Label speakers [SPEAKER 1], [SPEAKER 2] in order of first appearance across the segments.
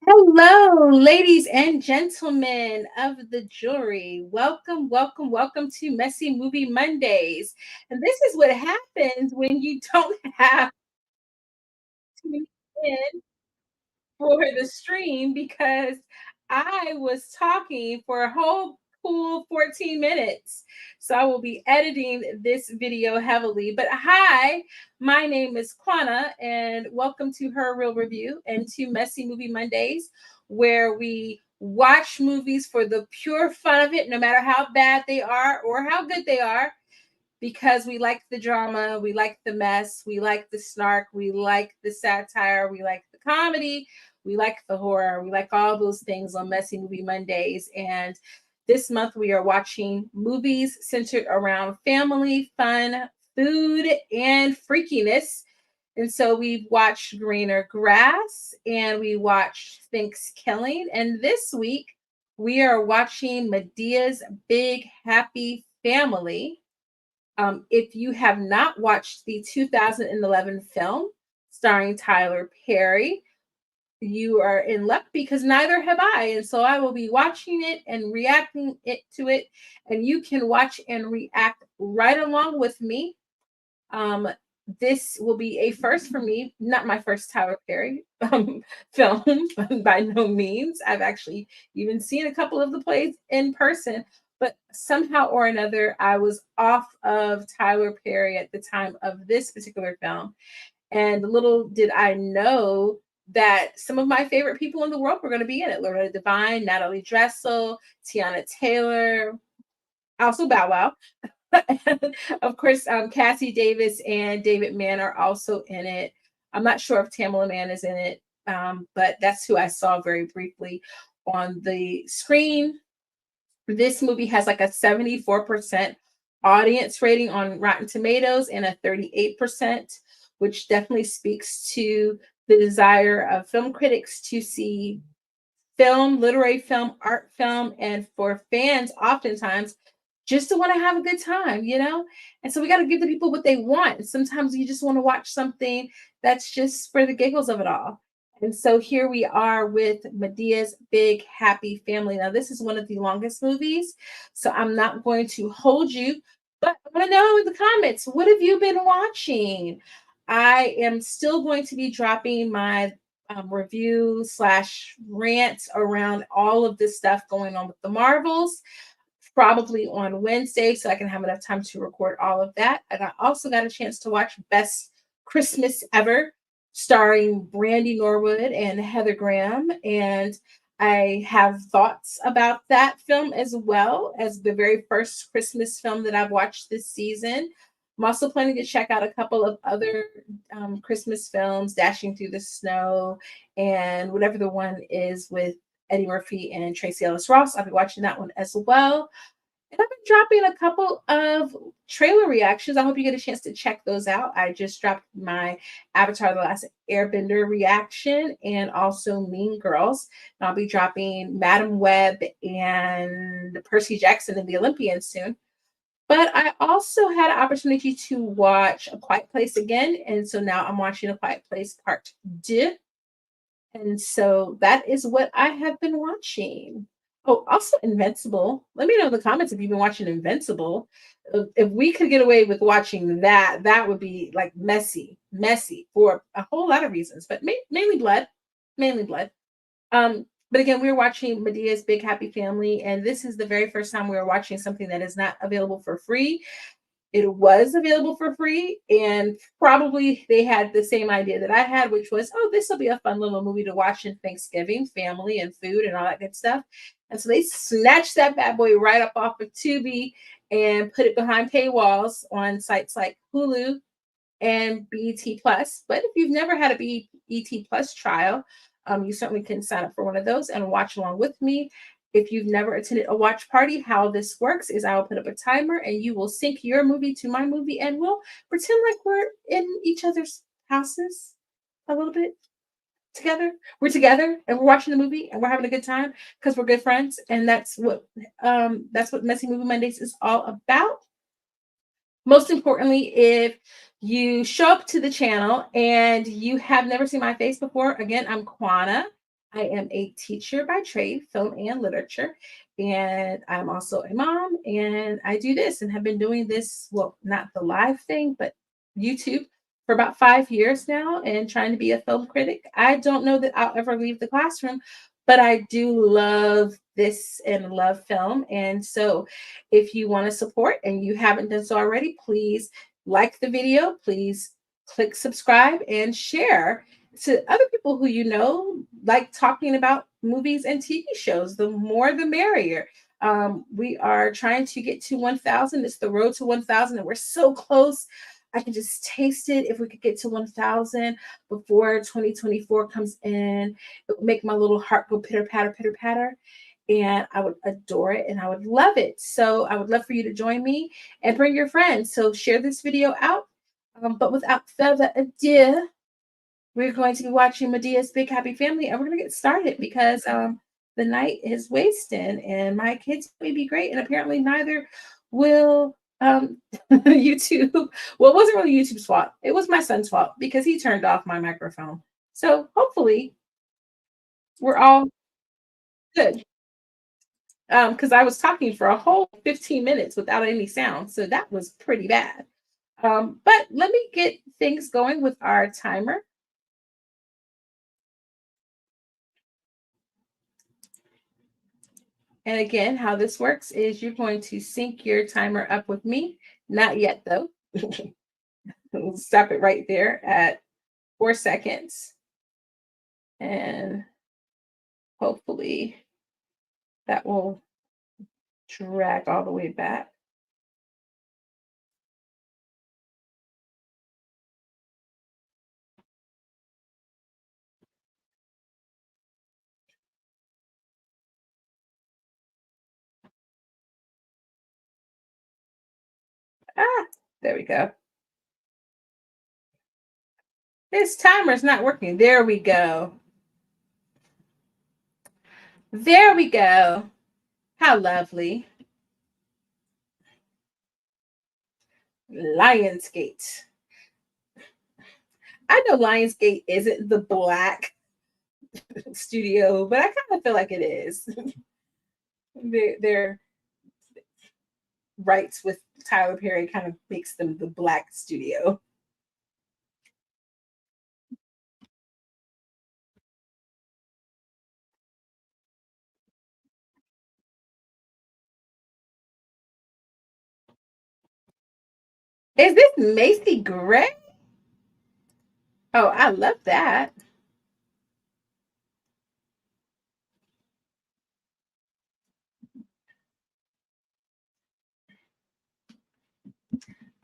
[SPEAKER 1] Hello, ladies and gentlemen of the jury. Welcome, welcome, welcome to Messy Movie Mondays. And this is what happens when you don't have to be in for the stream because I was talking for a whole cool 14 minutes. So I will be editing this video heavily. But hi, my name is Quana, and welcome to Her Real Review and to Messy Movie Mondays, where we watch movies for the pure fun of it, no matter how bad they are or how good they are, because we like the drama, we like the mess, we like the snark, we like the satire, we like the comedy, we like the horror, we like all those things on Messy Movie Mondays. And this month we are watching movies centered around family, fun, food, and freakiness. And so we've watched Greener Grass and we watched Thanksgiving. And this week we are watching Medea's Big Happy Family. If you have not watched the 2011 film starring Tyler Perry, you are in luck because neither have I. And so I will be watching it and reacting to it. And you can watch and react right along with me. Um, this will be a first for me, not my first Tyler Perry film by no means. I've actually even seen a couple of the plays in person, but somehow or another, I was off of Tyler Perry at the time of this particular film. And little did I know that some of my favorite people in the world were going to be in it. Loretta Devine, Natalie Dressel, Tiana Taylor, also Bow Wow. Of course, Cassi Davis and David Mann are also in it. I'm not sure if Tamala Mann is in it, but that's who I saw very briefly on the screen. This movie has like a 74% audience rating on Rotten Tomatoes and a 38%, which definitely speaks to the desire of film critics to see film, literary film, art film, and for fans, oftentimes, just to want to have a good time, you know? And so we got to give the people what they want. And sometimes you just want to watch something that's just for the giggles of it all. And so here we are with Medea's Big Happy Family. Now, this is one of the longest movies, so I'm not going to hold you, but I want to know in the comments, what have you been watching? I am still going to be dropping my review slash rant around all of this stuff going on with the Marvels, probably on Wednesday, so I can have enough time to record all of that. And I also got a chance to watch Best Christmas Ever, starring Brandy Norwood and Heather Graham. And I have thoughts about that film as well as the very first Christmas film that I've watched this season. I'm also planning to check out a couple of other Christmas films, Dashing Through the Snow, and whatever the one is with Eddie Murphy and Tracy Ellis Ross. I'll be watching that one as well. And I've been dropping a couple of trailer reactions. I hope you get a chance to check those out. I just dropped my Avatar: The Last Airbender reaction and also Mean Girls. And I'll be dropping Madam Web and Percy Jackson and the Olympians soon. But I also had an opportunity to watch A Quiet Place again. And so now I'm watching A Quiet Place Part 2. And so that is what I have been watching. Oh, also Invincible. Let me know in the comments if you've been watching Invincible. If we could get away with watching that, that would be like messy for a whole lot of reasons, but mainly blood, mainly blood. But again, we were watching Medea's Big Happy Family, and this is the very first time we were watching something that is not available for free. It was available for free, and probably they had the same idea that I had, which was, oh, this will be a fun little movie to watch in Thanksgiving, family and food and all that good stuff. And so they snatched that bad boy right up off of Tubi and put it behind paywalls on sites like Hulu and BET Plus. But if you've never had a BET Plus trial, you certainly can sign up for one of those and watch along with me. If you've never attended a watch party, how this works is I will put up a timer and you will sync your movie to my movie and we'll pretend like we're in each other's houses a little bit together. We're together and we're watching the movie and we're having a good time because we're good friends. And that's what Messy Movie Mondays is all about. Most importantly, if you show up to the channel and you have never seen my face before, again, I'm Quana. I am a teacher by trade, film and literature, and I'm also a mom. And I do this and have been doing this, well, not the live thing, but YouTube for about 5 years now and trying to be a film critic. I don't know that I'll ever leave the classroom, but I do love this and love film. And so if you want to support and you haven't done so already, please like the video, please click subscribe and share to other people who you know like talking about movies and TV shows. The more the merrier. We are trying to get to 1,000. It's the road to 1,000, and we're so close. I can just taste it. If we could get to 1,000 before 2024 comes in, it would make my little heart go pitter patter, pitter patter. And I would adore it and I would love it. So I would love for you to join me and bring your friends. So share this video out. But without further ado, we're going to be watching Medea's Big Happy Family, and we're going to get started because the night is wasting, and my kids may be great, and apparently neither will YouTube. Well, it wasn't really YouTube's fault. It was my son's fault because he turned off my microphone. So hopefully we're all good. Because I was talking for a whole 15 minutes without any sound, so that was pretty bad. But let me get things going with our timer. And again, how this works is you're going to sync your timer up with me. Not yet, though. We'll stop it right there at 4 seconds. And hopefully that will drag all the way back. Ah, there we go. This timer's not working. There we go. There we go. How lovely. Lionsgate. I know Lionsgate isn't the black studio, but I kind of feel like it is. Their rights with Tyler Perry kind of makes them the black studio. Is this Macy Gray? Oh, I love that.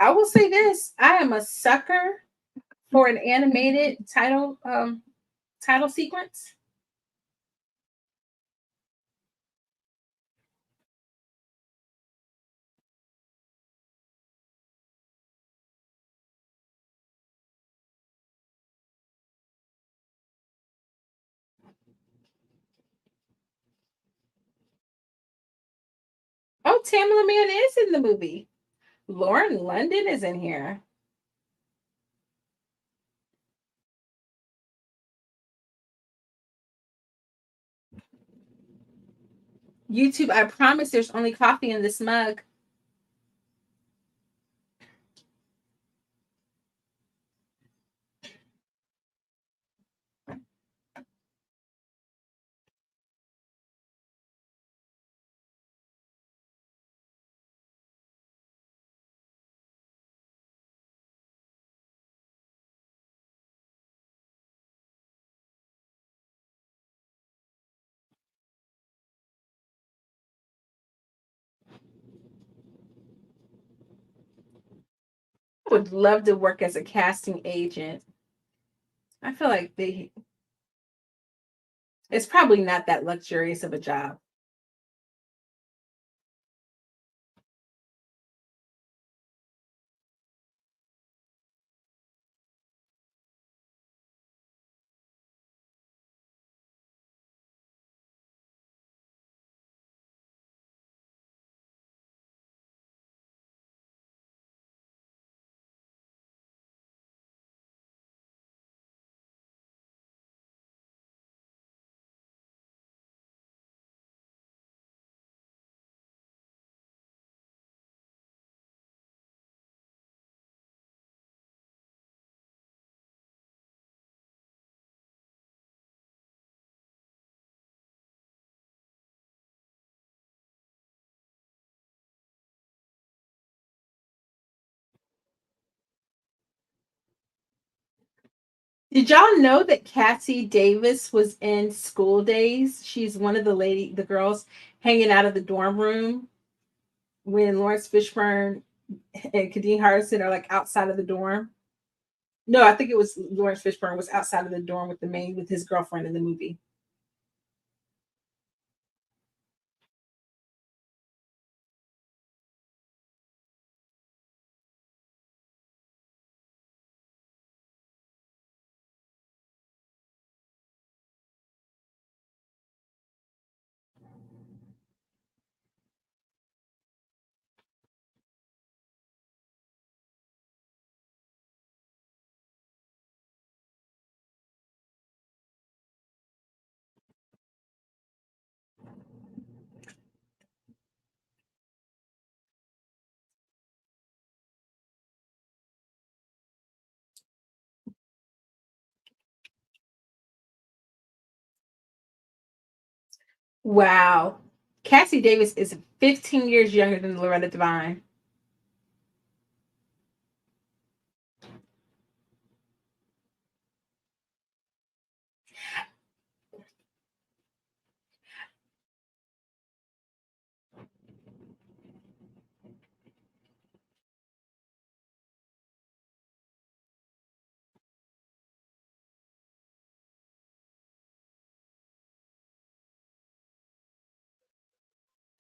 [SPEAKER 1] I will say this: I am a sucker for an animated title sequence. Oh, Tamala Man is in the movie. Lauren London is in here. YouTube, I promise there's only coffee in this mug. I would love to work as a casting agent. I feel like it's probably not that luxurious of a job. Did y'all know that Cassie Davis was in School Days? She's one of the girls hanging out of the dorm room when Lawrence Fishburne and Kadeen Hardison are like outside of the dorm. No, I think it was Lawrence Fishburne was outside of the dorm with his girlfriend in the movie. Wow. Cassie Davis is 15 years younger than Loretta Devine.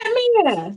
[SPEAKER 1] I mean, yeah.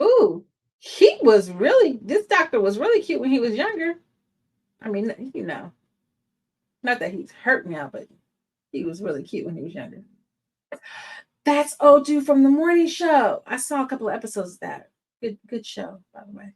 [SPEAKER 1] Ooh, this doctor was really cute when he was younger. I mean, not that he's hurt now, but he was really cute when he was younger. That's old dude from the morning show. I saw a couple of episodes of that. Good show, by the way.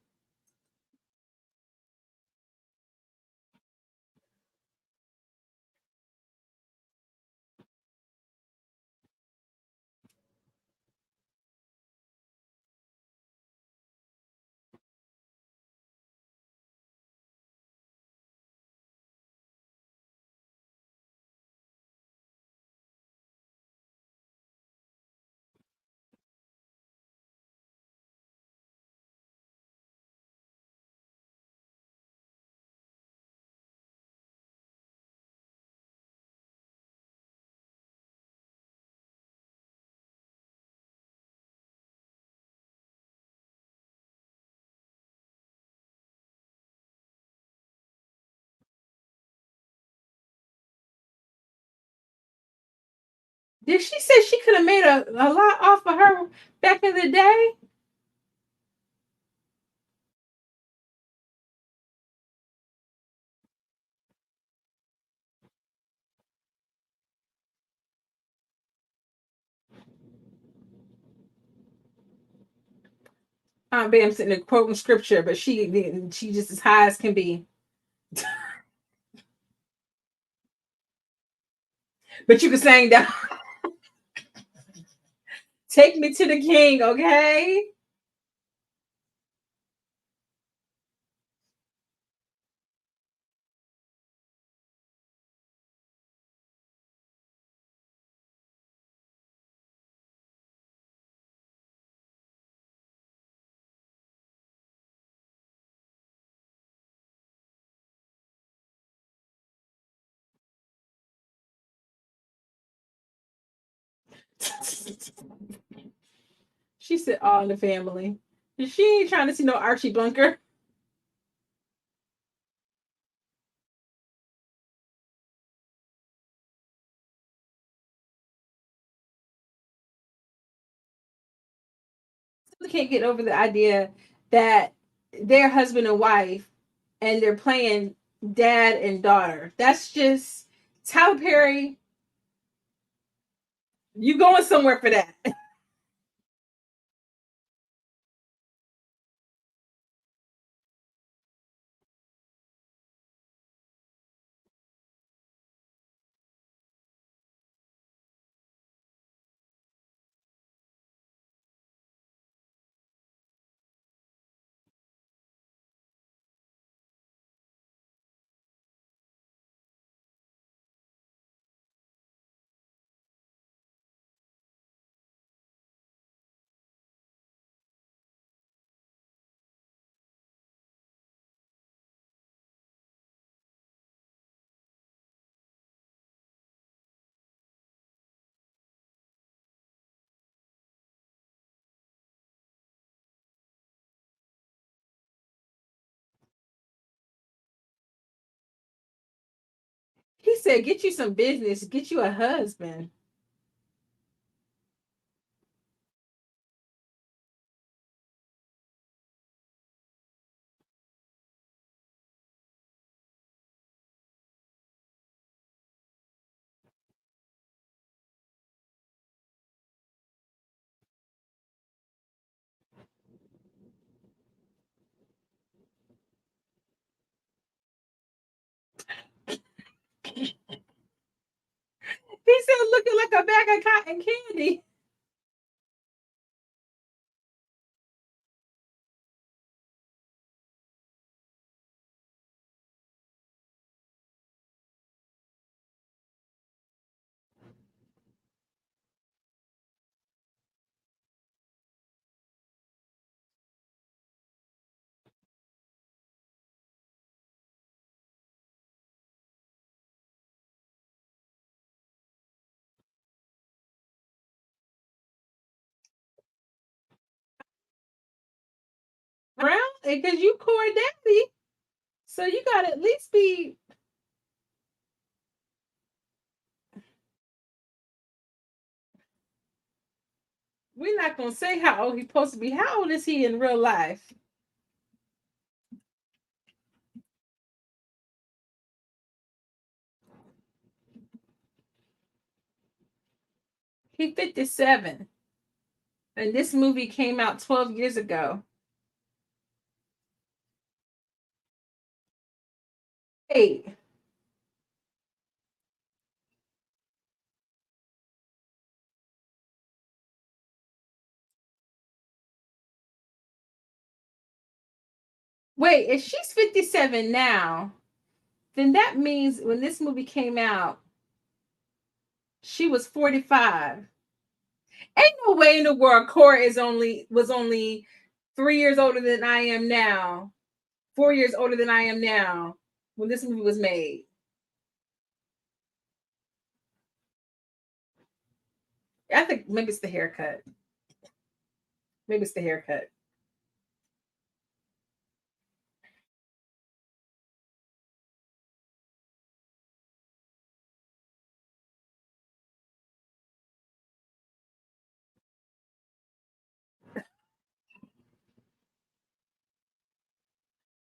[SPEAKER 1] Did she say she could have made a lot off of her back in the day? I'm sitting there quoting scripture, but she just as high as can be. But you can sing down. Take me to the king, okay? She said, "All in the family." She ain't trying to see no Archie Bunker. They can't get over the idea that they're husband and wife and they're playing dad and daughter. That's just Tyler Perry. You going somewhere for that? He said, "Get you some business. Get you a husband." He said, "Looking like a bag of cotton candy." Brown, because you core daddy, so you got to at least be. We're not gonna say how old he's supposed to be. How old is he in real life? He 57, and this movie came out 12 years ago. Hey, wait, if she's 57 now, then that means when this movie came out, she was 45. Ain't no way in the world Cora was only 3 years older than I am now, 4 years older than I am now when this movie was made. I think maybe it's the haircut. Maybe it's the haircut.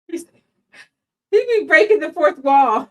[SPEAKER 1] He be breaking the fourth wall.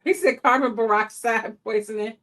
[SPEAKER 1] He said carbon peroxide poisoning.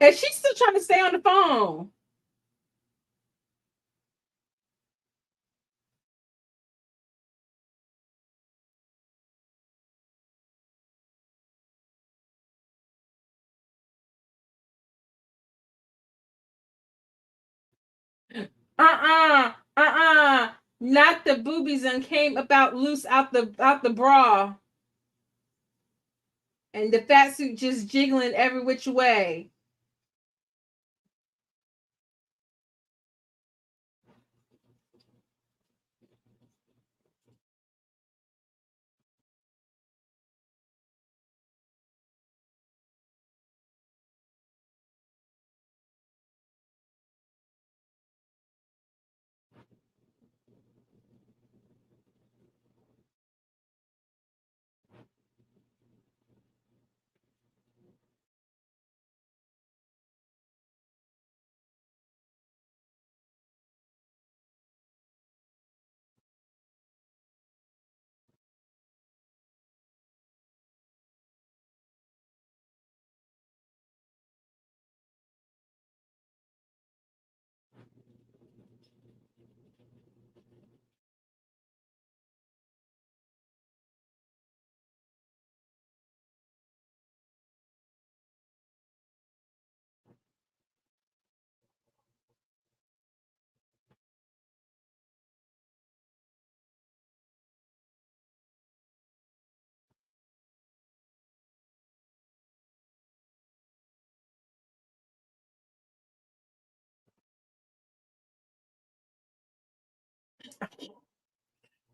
[SPEAKER 1] And she's still trying to stay on the phone. Not the boobies and came about loose out the bra. And the fat suit just jiggling every which way.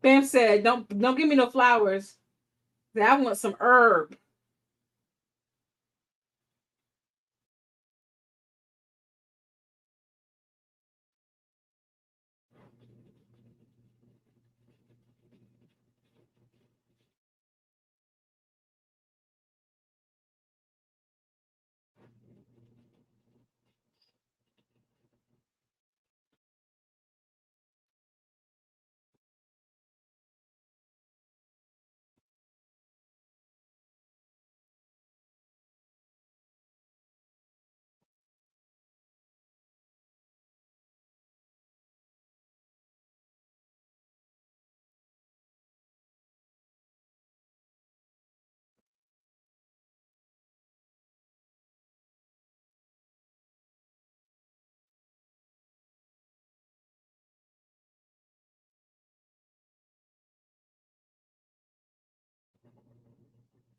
[SPEAKER 1] Bam said, don't give me no flowers. I want some herb.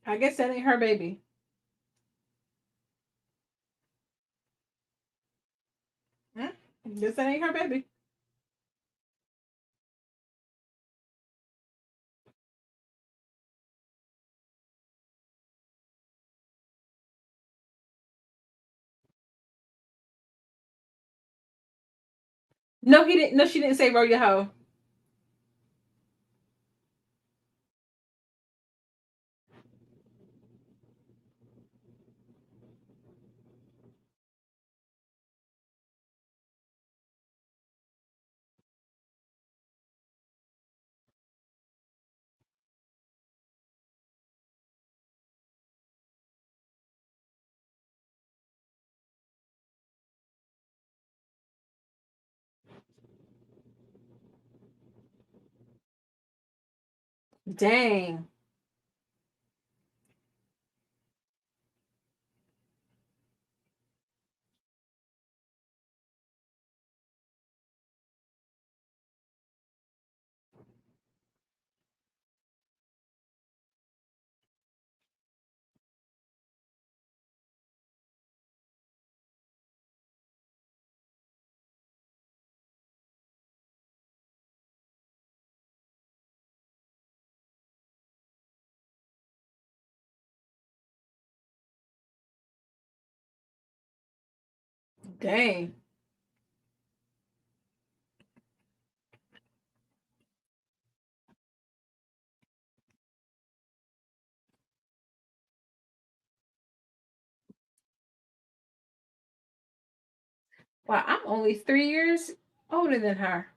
[SPEAKER 1] I guess that ain't her baby. Hmm? Guess that ain't her baby. No, he didn't. No, she didn't say roll your hoe. Dang. Dang. Wow, I'm only 3 years older than her.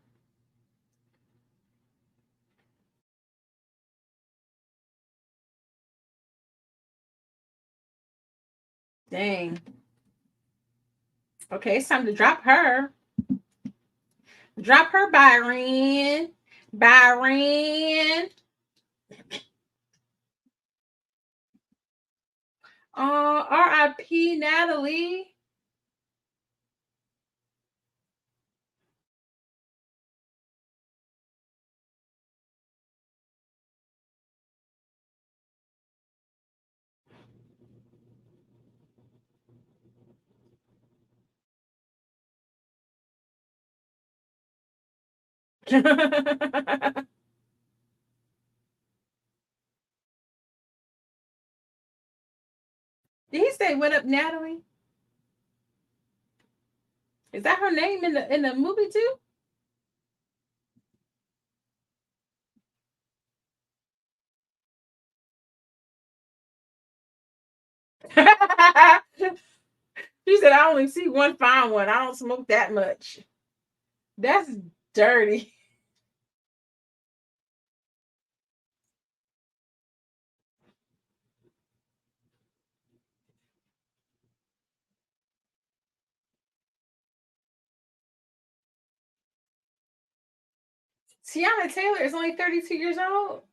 [SPEAKER 1] Dang. Okay, it's time to drop her. Drop her, Byron. Byron. R.I.P. Natalie. Did he say what up, Natalie? Is that her name in the movie too? She said, I only see one fine one. I don't smoke that much. That's dirty. Tiana Taylor is only 32 years old.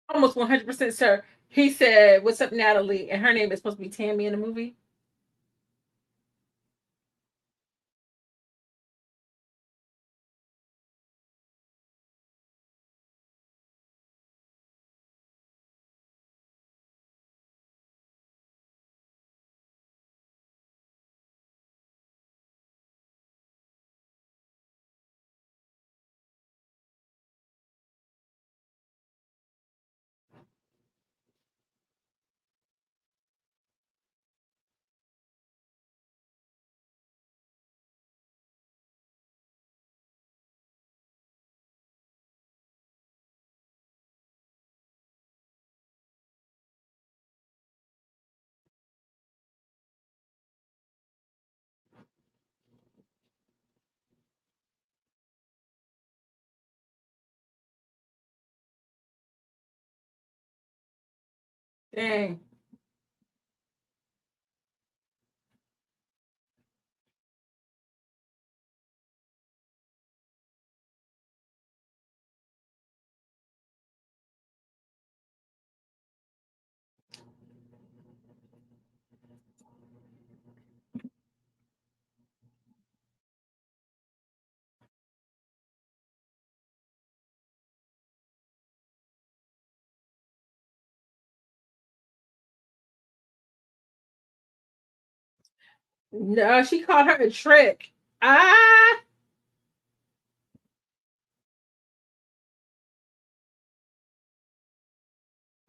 [SPEAKER 1] Almost 100% sure. He said, what's up, Natalie? And her name is supposed to be Tammy in the movie. Dang. No, she called her a trick. Ah,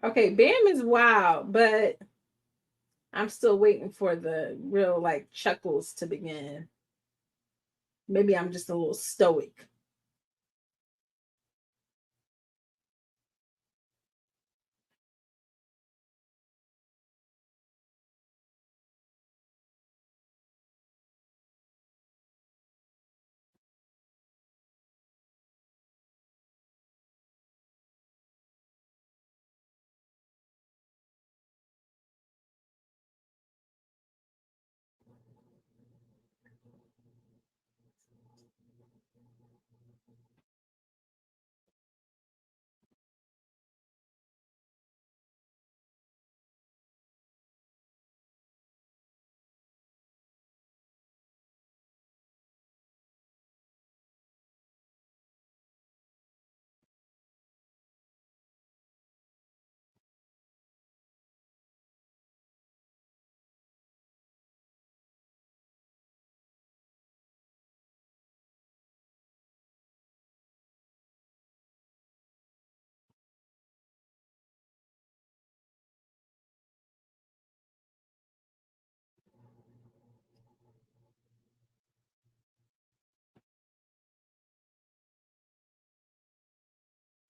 [SPEAKER 1] okay. Bam is wild, but I'm still waiting for the real like chuckles to begin. Maybe I'm just a little stoic.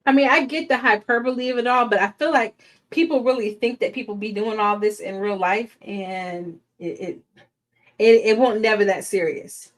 [SPEAKER 1] I mean, I get the hyperbole of it all, but I feel like people really think that people be doing all this in real life, and it won't never that serious.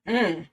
[SPEAKER 1] Mm.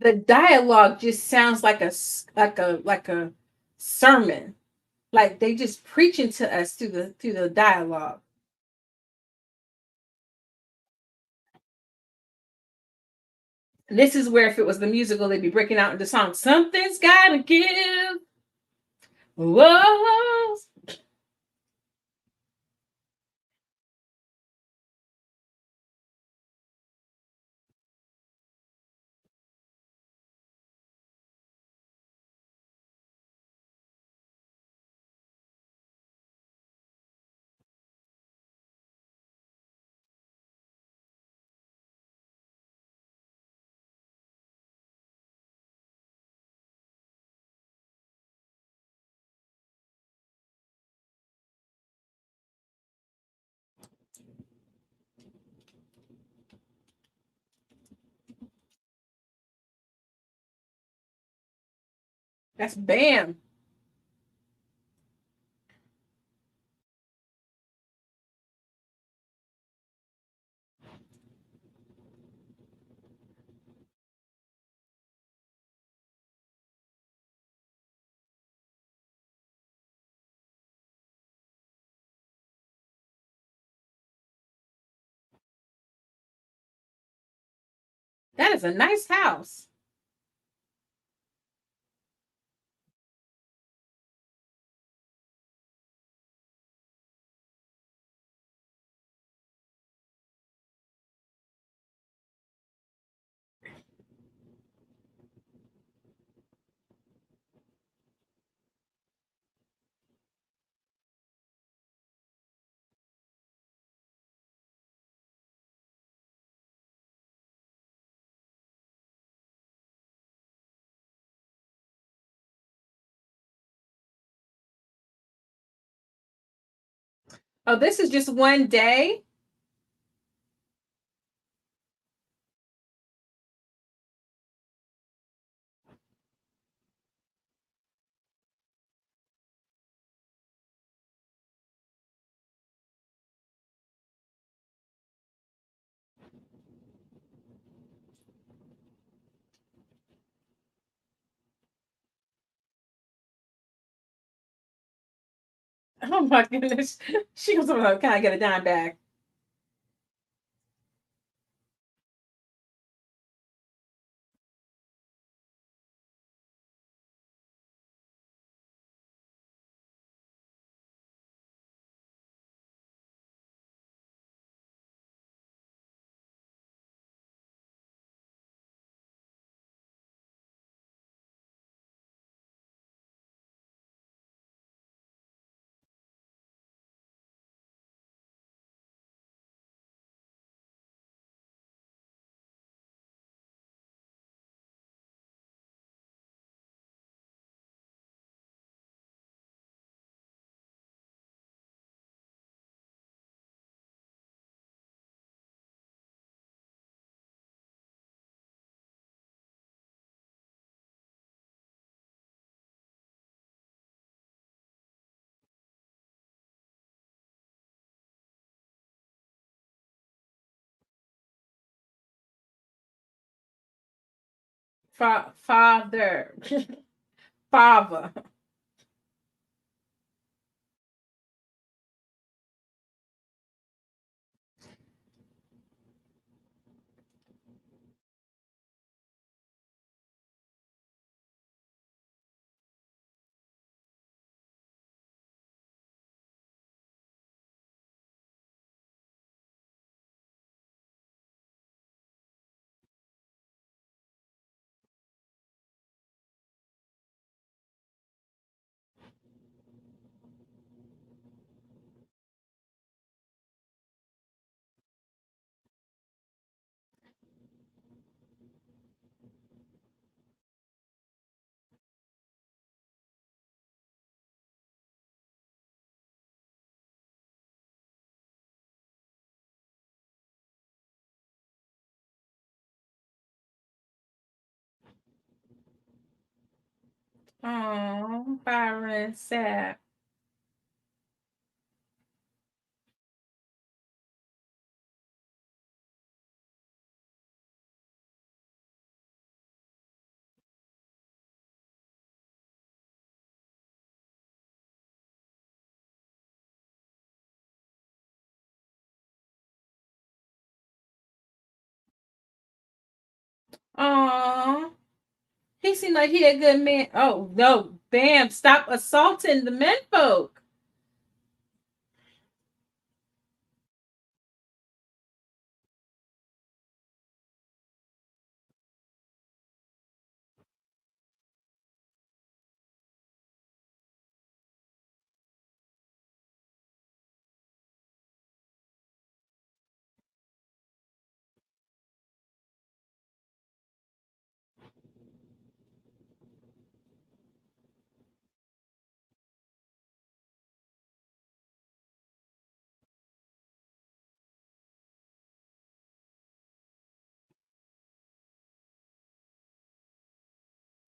[SPEAKER 1] The dialogue just sounds like a sermon. Like they just preaching to us through the dialogue. And this is where if it was the musical, they'd be breaking out into songs. Something's gotta give. Whoa. That's bam. That is a nice house. Oh, this is just one day. Oh my goodness. She goes, oh, can I get a dime bag? Father. Father. Oh, Byron, sad. Oh, he seemed like he a good man. Oh no, Bam! Stop assaulting the menfolk.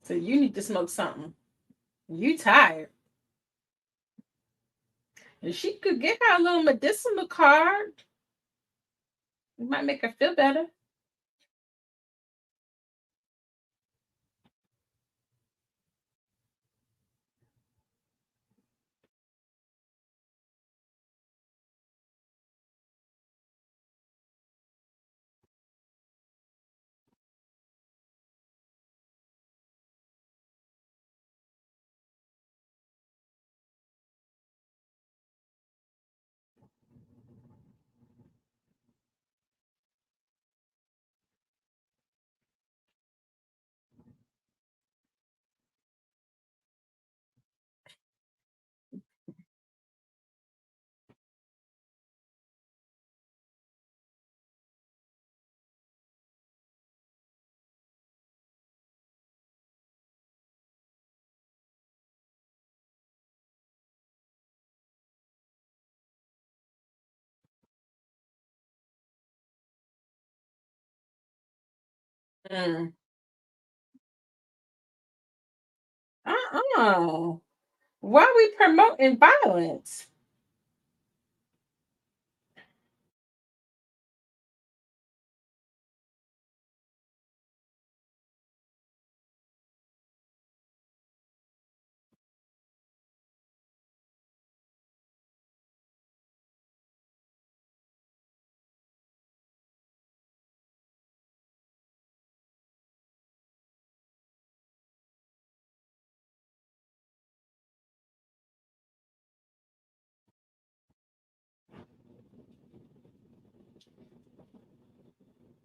[SPEAKER 1] So you need to smoke something. You tired. And she could get her a little medicinal card. It might make her feel better. Mm. Uh-uh. Why are we promoting violence?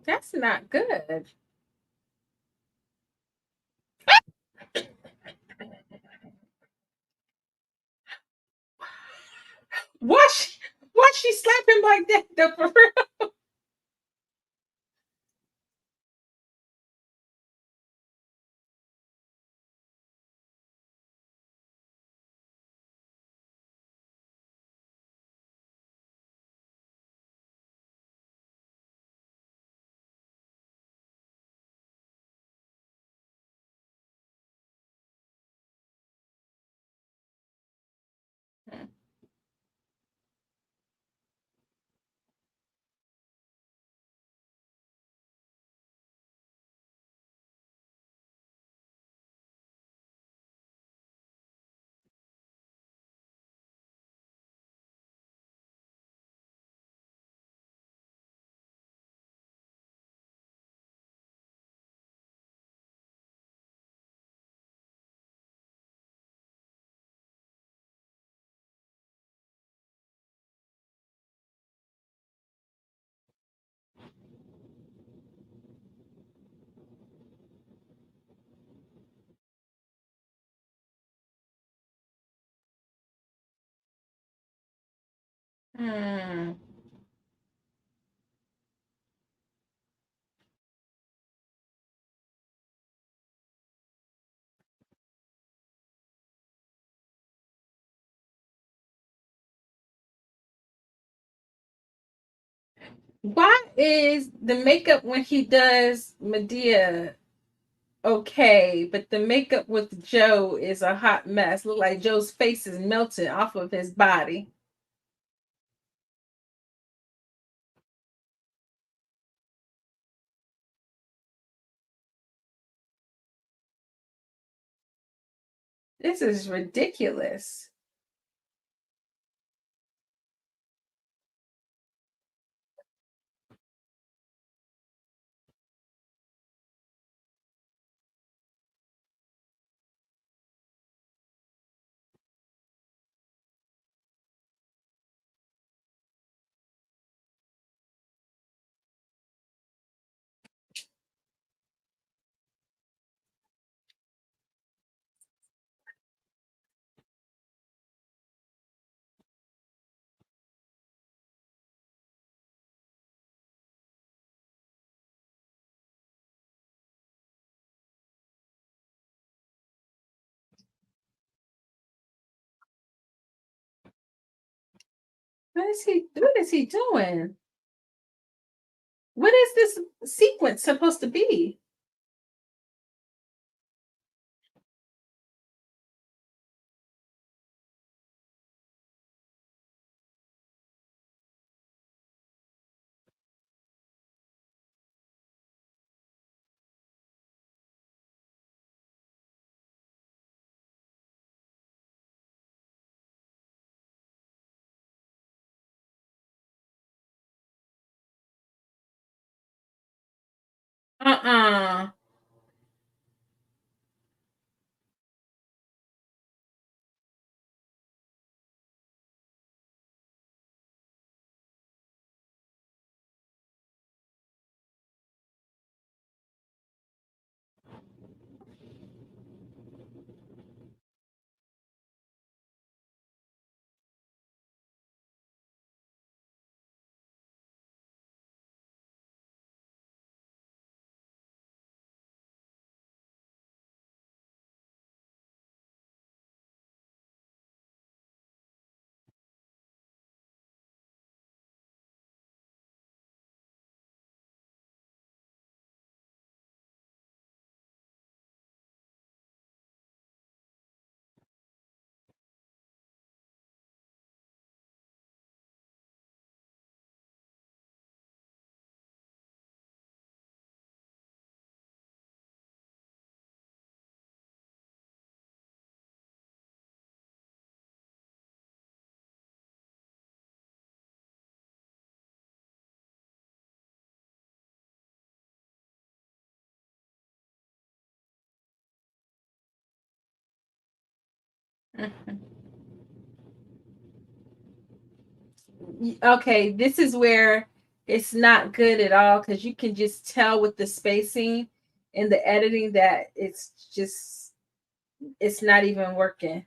[SPEAKER 1] That's not good. Why she slap him like that though, for real? Mm. Why is the makeup when he does Madea okay, but the makeup with Joe is a hot mess? Look like Joe's face is melting off of his body. This is ridiculous. What is he doing? What is this sequence supposed to be? Uh-uh. Okay, this is where it's not good at all because you can just tell with the spacing and the editing that it's not even working.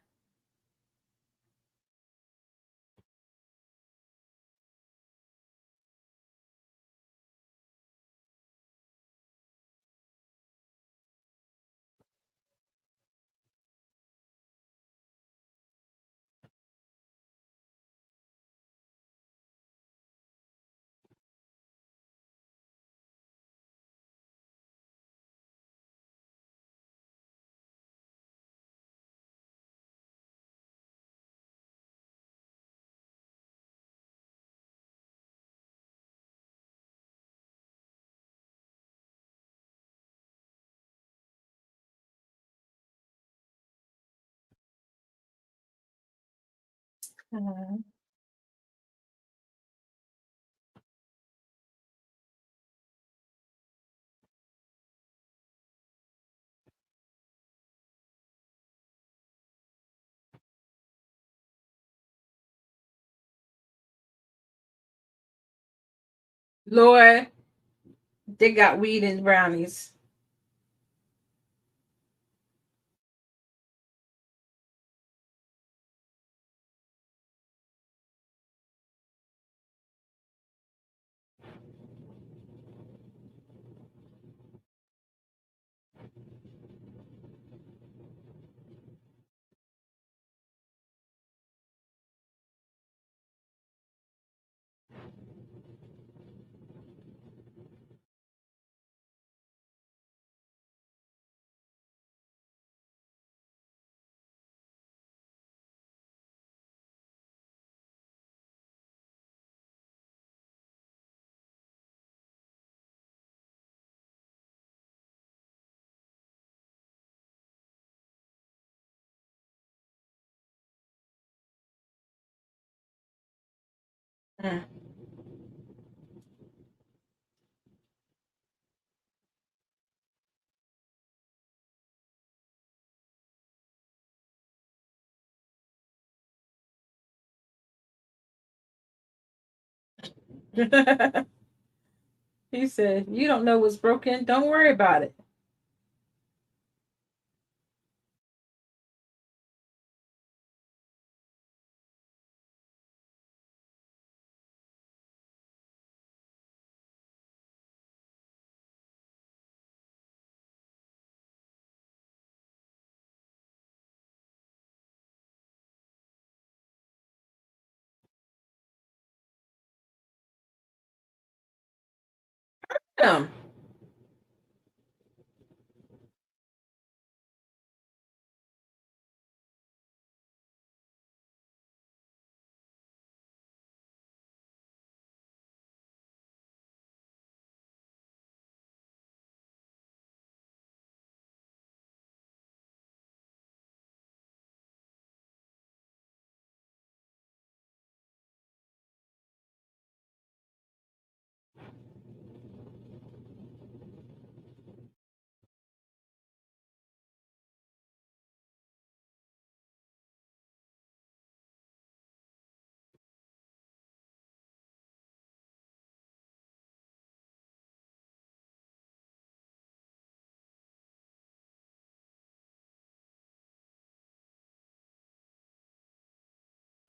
[SPEAKER 1] Mhm. Lord, they got weed and brownies. Mm. He said, "You don't know what's broken. Don't worry about it." Um,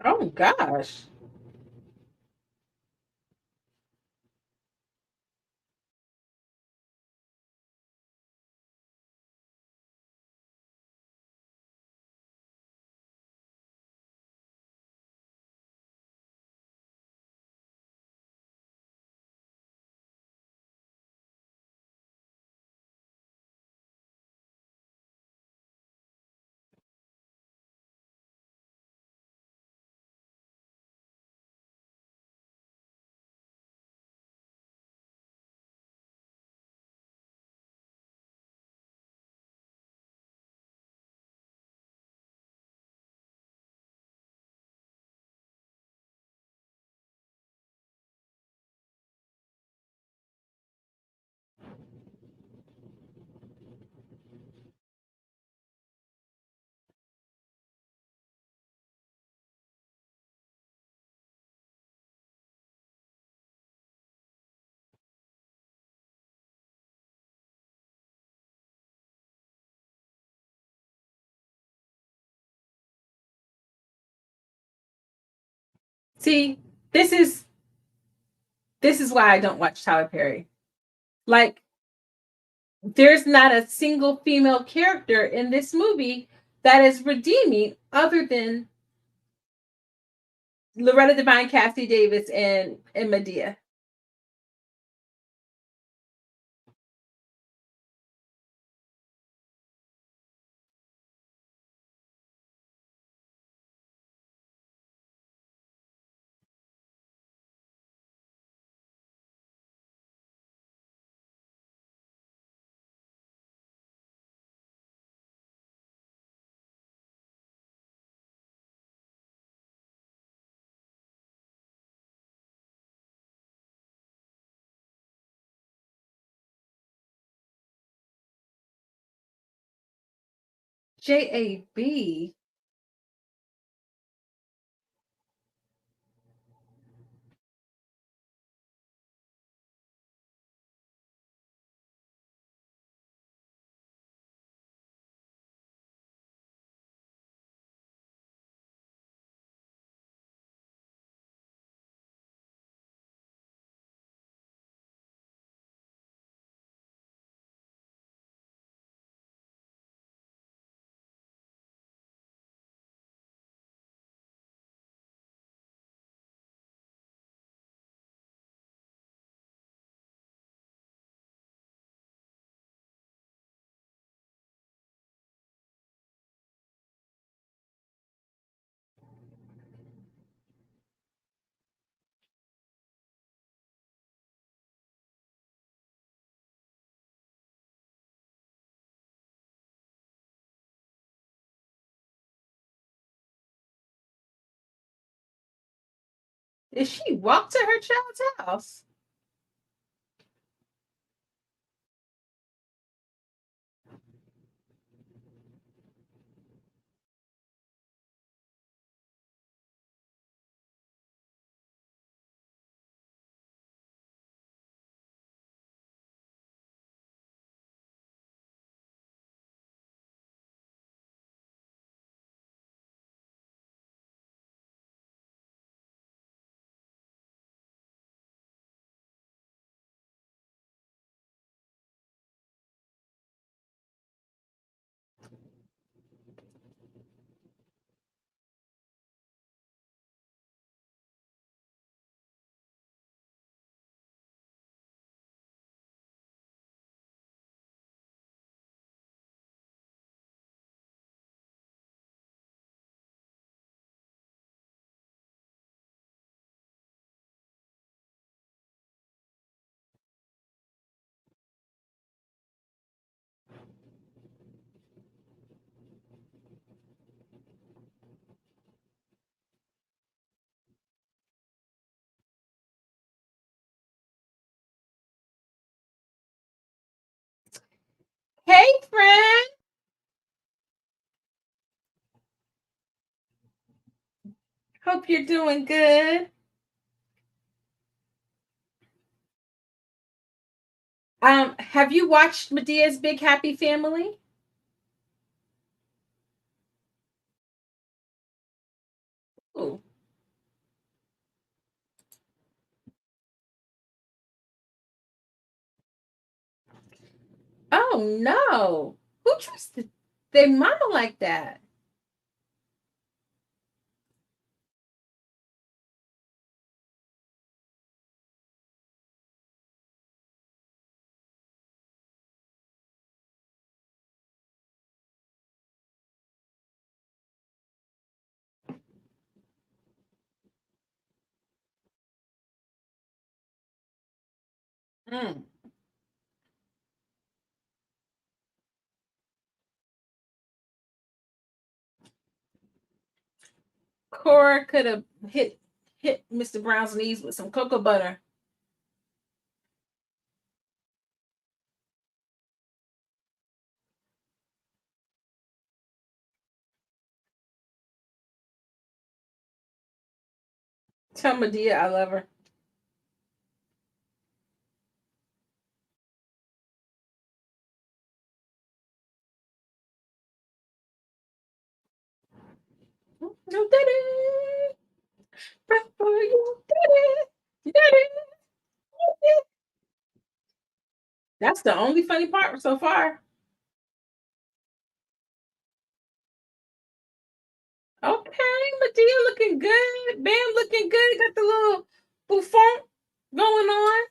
[SPEAKER 1] oh gosh. See, this is this is why I don't watch Tyler Perry. Like, there's not a single female character in this movie that is redeeming other than Loretta Devine, Cassi Davis, and Madea. JAB. Did she walk to her child's house? Hey, friend. Hope you're doing good. Have you watched Medea's Big Happy Family? Ooh. Oh no. Who trusted their mama like that? Mm. Cora could have hit Mr. Brown's knees with some cocoa butter. Tell Madea I love her. No, daddy. Right for you, daddy. Daddy. That's the only funny part so far. Okay, Madea looking good. Bam looking good. Got the little buffon going on.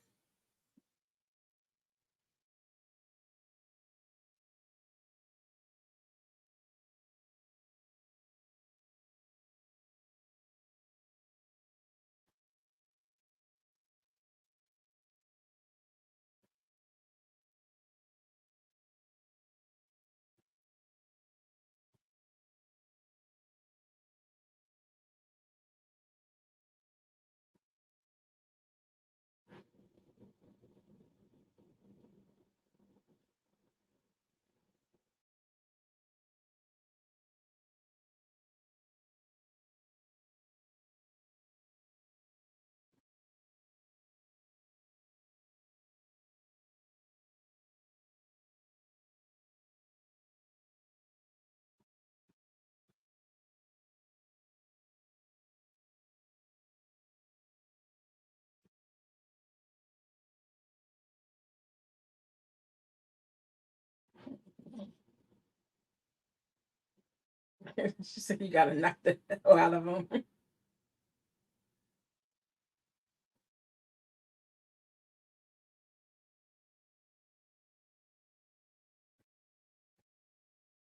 [SPEAKER 1] She said you gotta knock the hell out of him.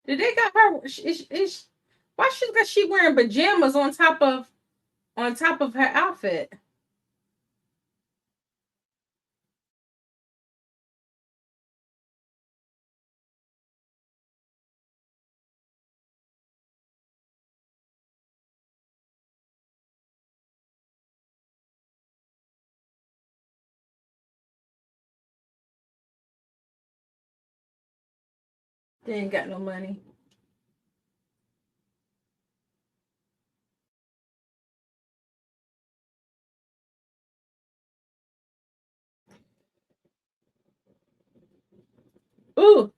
[SPEAKER 1] Did they got her? Why she wearing pajamas on top of her outfit? They ain't got no money. Ooh,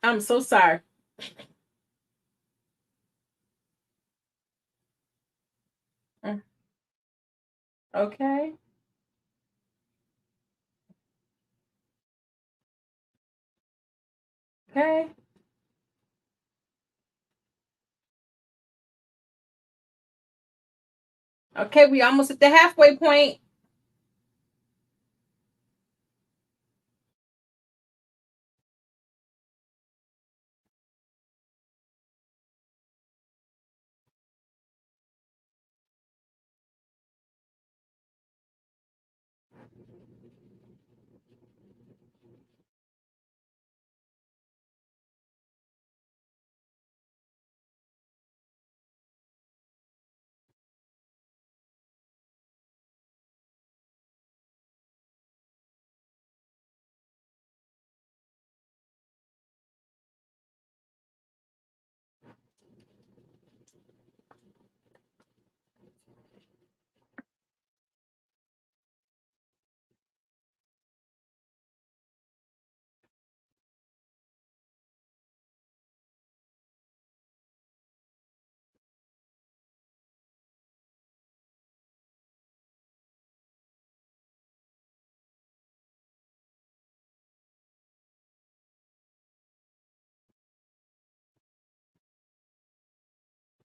[SPEAKER 1] I'm so sorry. Mm, okay. Okay. Okay, we almost at the halfway point.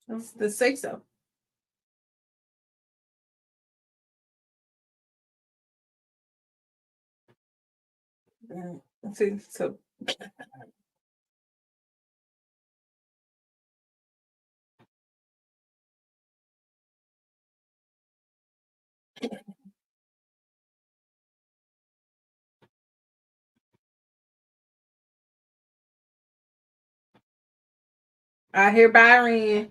[SPEAKER 1] Let's say so. See, so I hear Byron.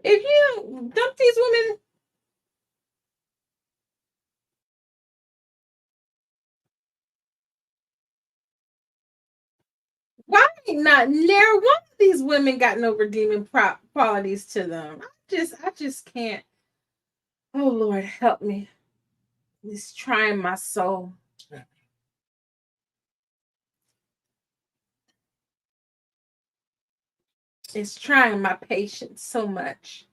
[SPEAKER 1] If you dump these women, why not? Never one of these women got no redeeming qualities to them. I just can't. Oh Lord, help me. It's trying my soul. It's trying my patience so much.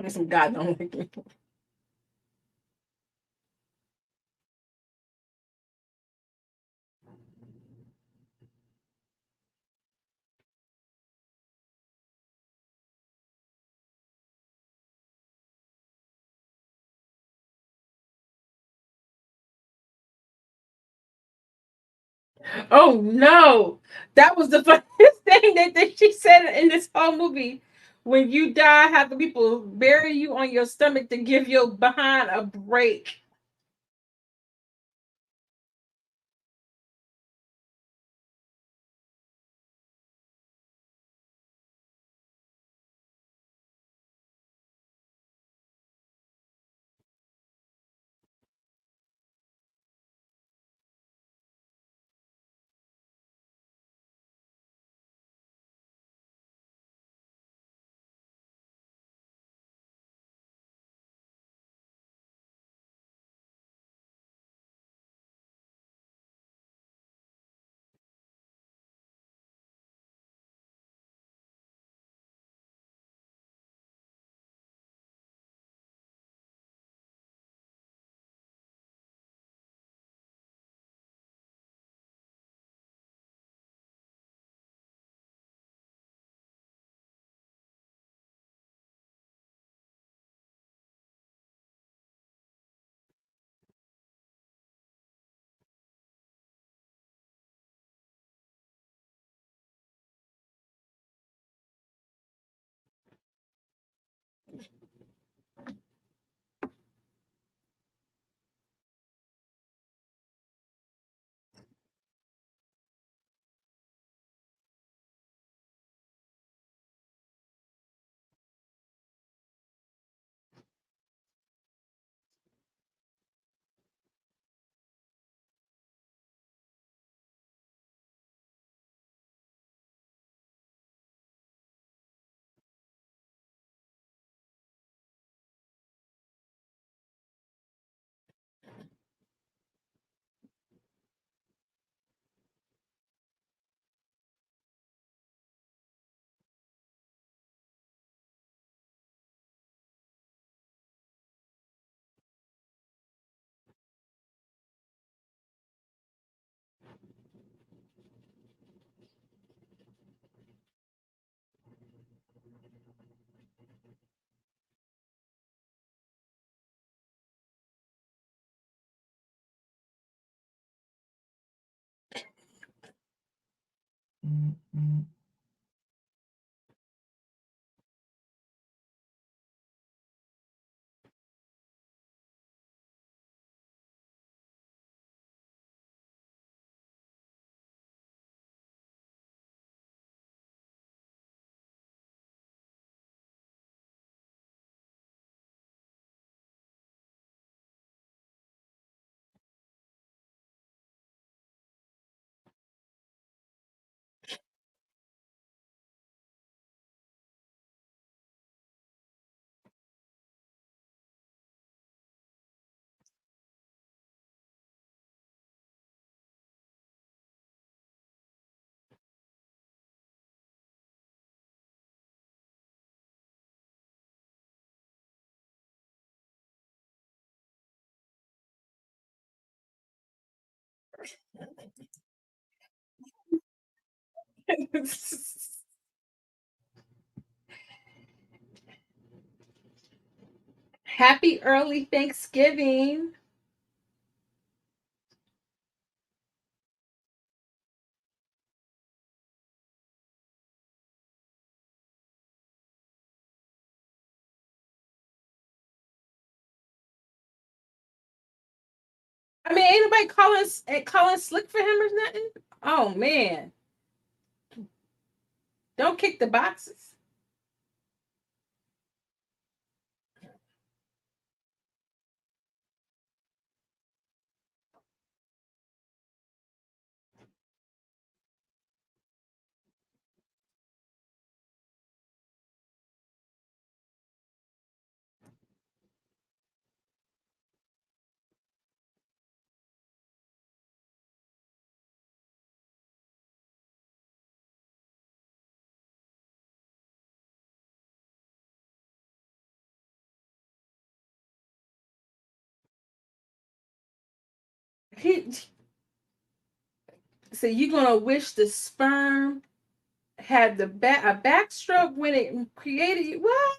[SPEAKER 1] Some God don't like me. Oh no, that was the funniest thing that she said in this whole movie. When you die, have the people bury you on your stomach to give your behind a break. Happy early Thanksgiving. I mean, ain't nobody calling slick for him or nothing. Oh man, don't kick the boxes. He, so you gonna wish the sperm had a backstroke when it created you? What?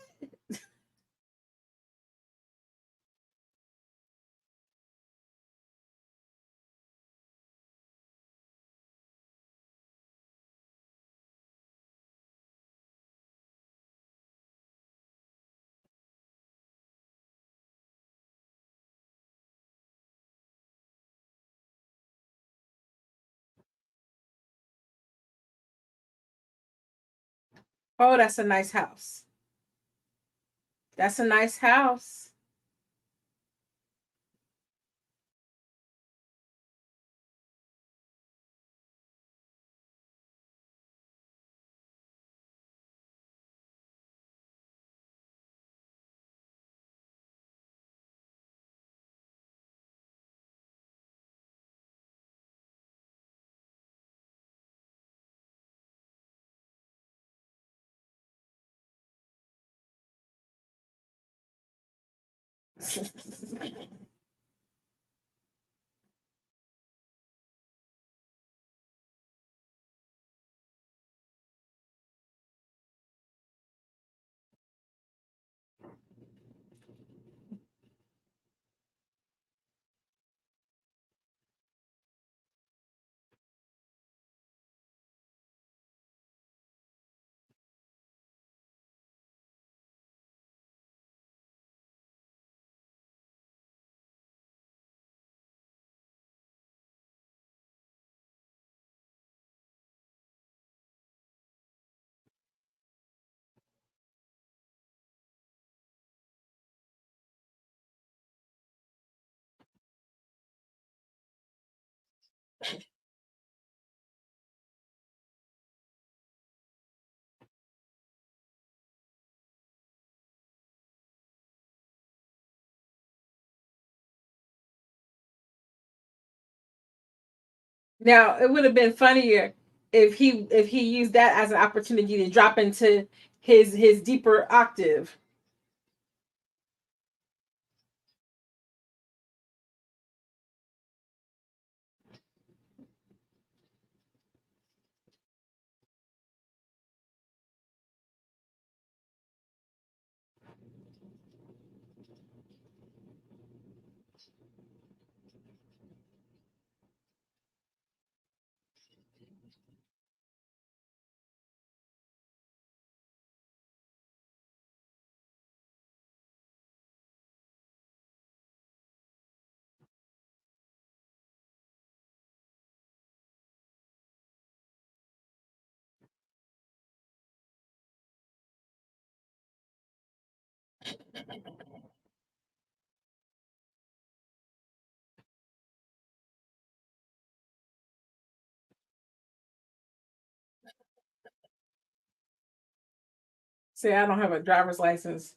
[SPEAKER 1] Oh, that's a nice house. That's a nice house. Now it would have been funnier if he used that as an opportunity to drop into his deeper octave. See, I don't have a driver's license.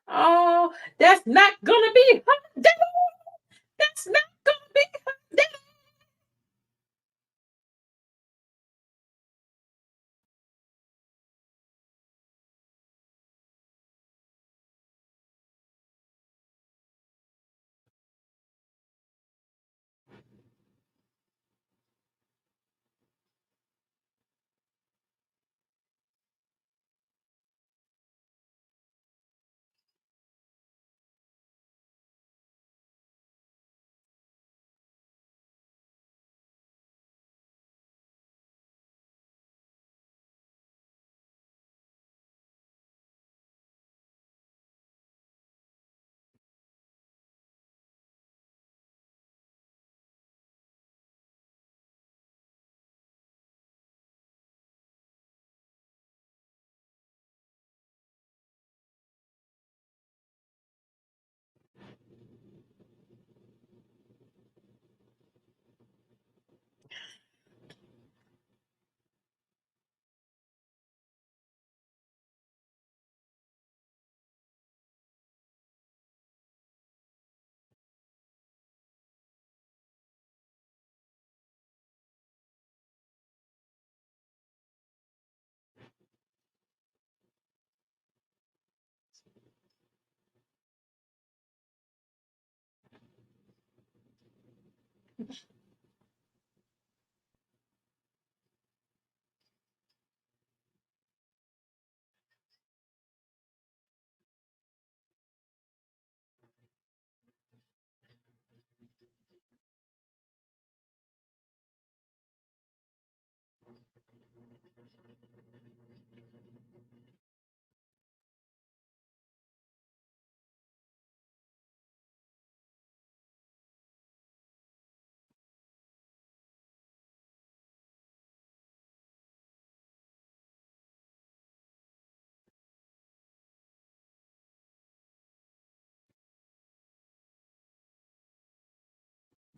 [SPEAKER 1] Oh, that's not gonna be hot. That's not gonna be hot.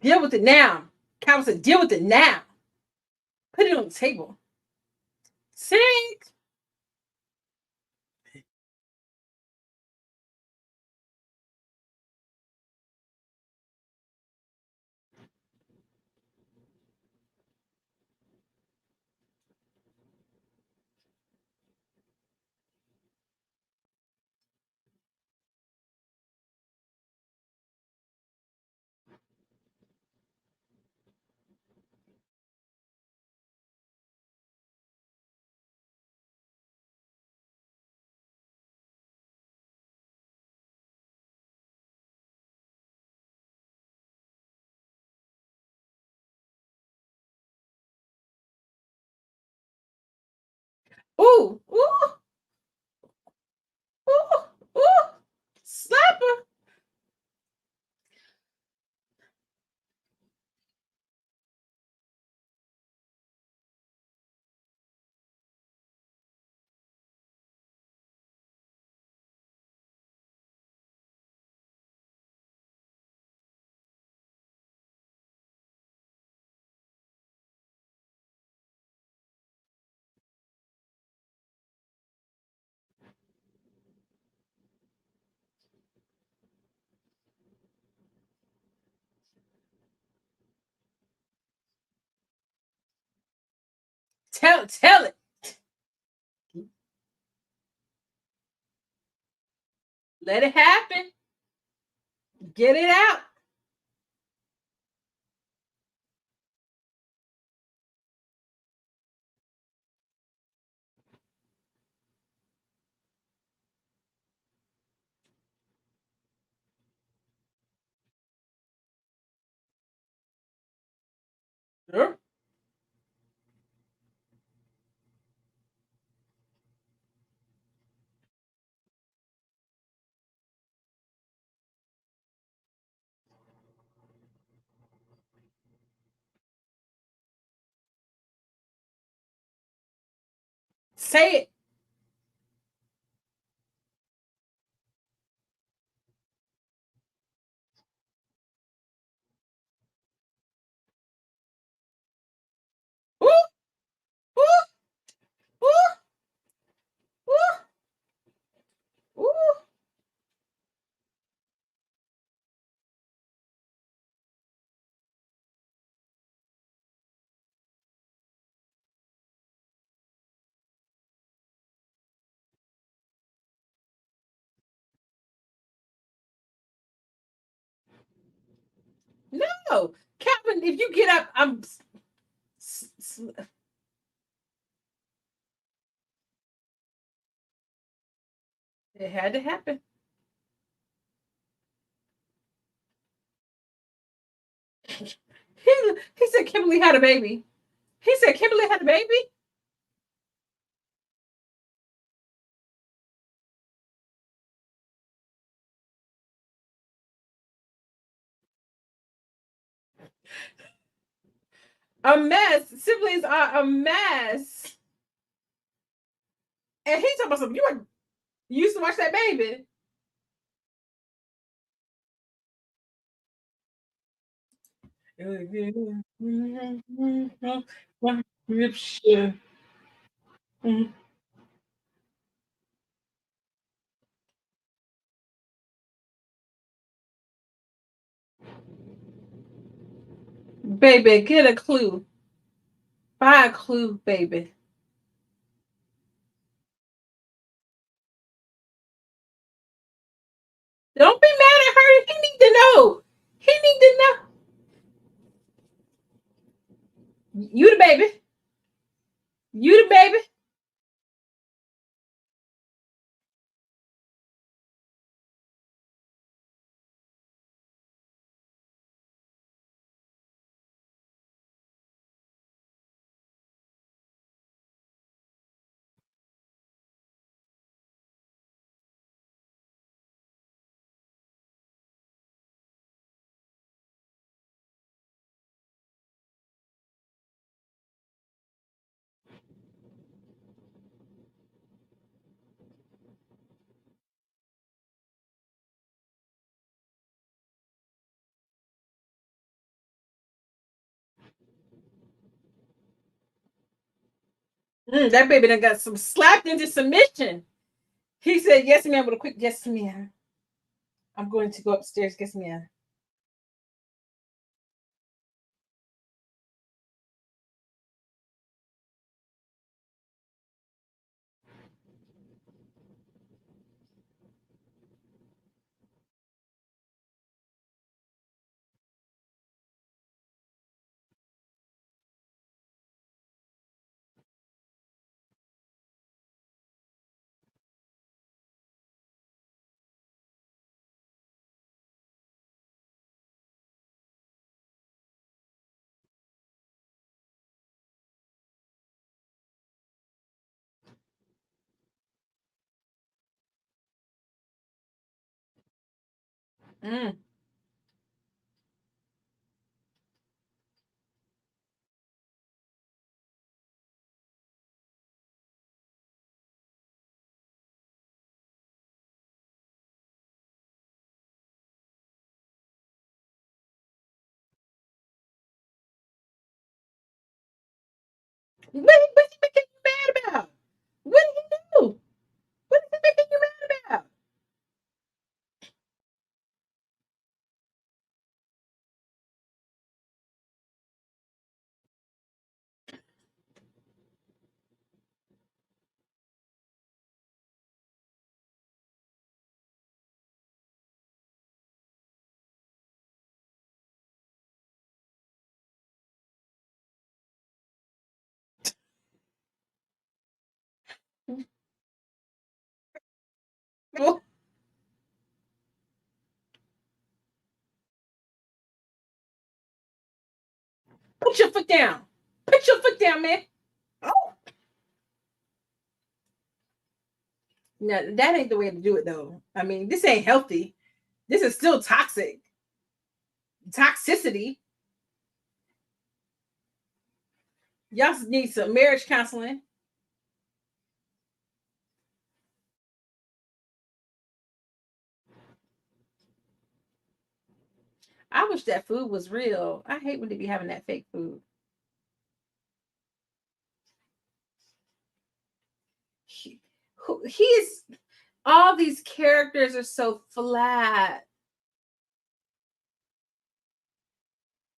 [SPEAKER 1] Deal with it now. Count said, deal with it now. Put it on the table. Six. Ooh, ooh, ooh, ooh. Slapper. Tell it. Let it happen. Get it out. Sure. Say it. Woo, woo, woo, woo, woo. No, Calvin, if you get up, it had to happen. He said Kimberly had a baby. He said Kimberly had a baby. A mess. Siblings are a mess. And he talking about something. You used to watch that baby. Baby, get a clue. Buy a clue, baby. Don't be mad at her. He need to know. He need to know. You the baby. You the baby. That baby done got some slapped into submission. He said, yes, ma'am, with a quick yes, ma'am. I'm going to go upstairs. Yes, ma'am. Mm. What's he making you mad about? What did he do? What is he making you mad about? Put your foot down. Put your foot down, man. Oh. No, that ain't the way to do it, though. I mean, this ain't healthy. This is still toxic. Toxicity. Y'all need some marriage counseling. I wish that food was real. I hate when they be having that fake food. He is, all these characters are so flat.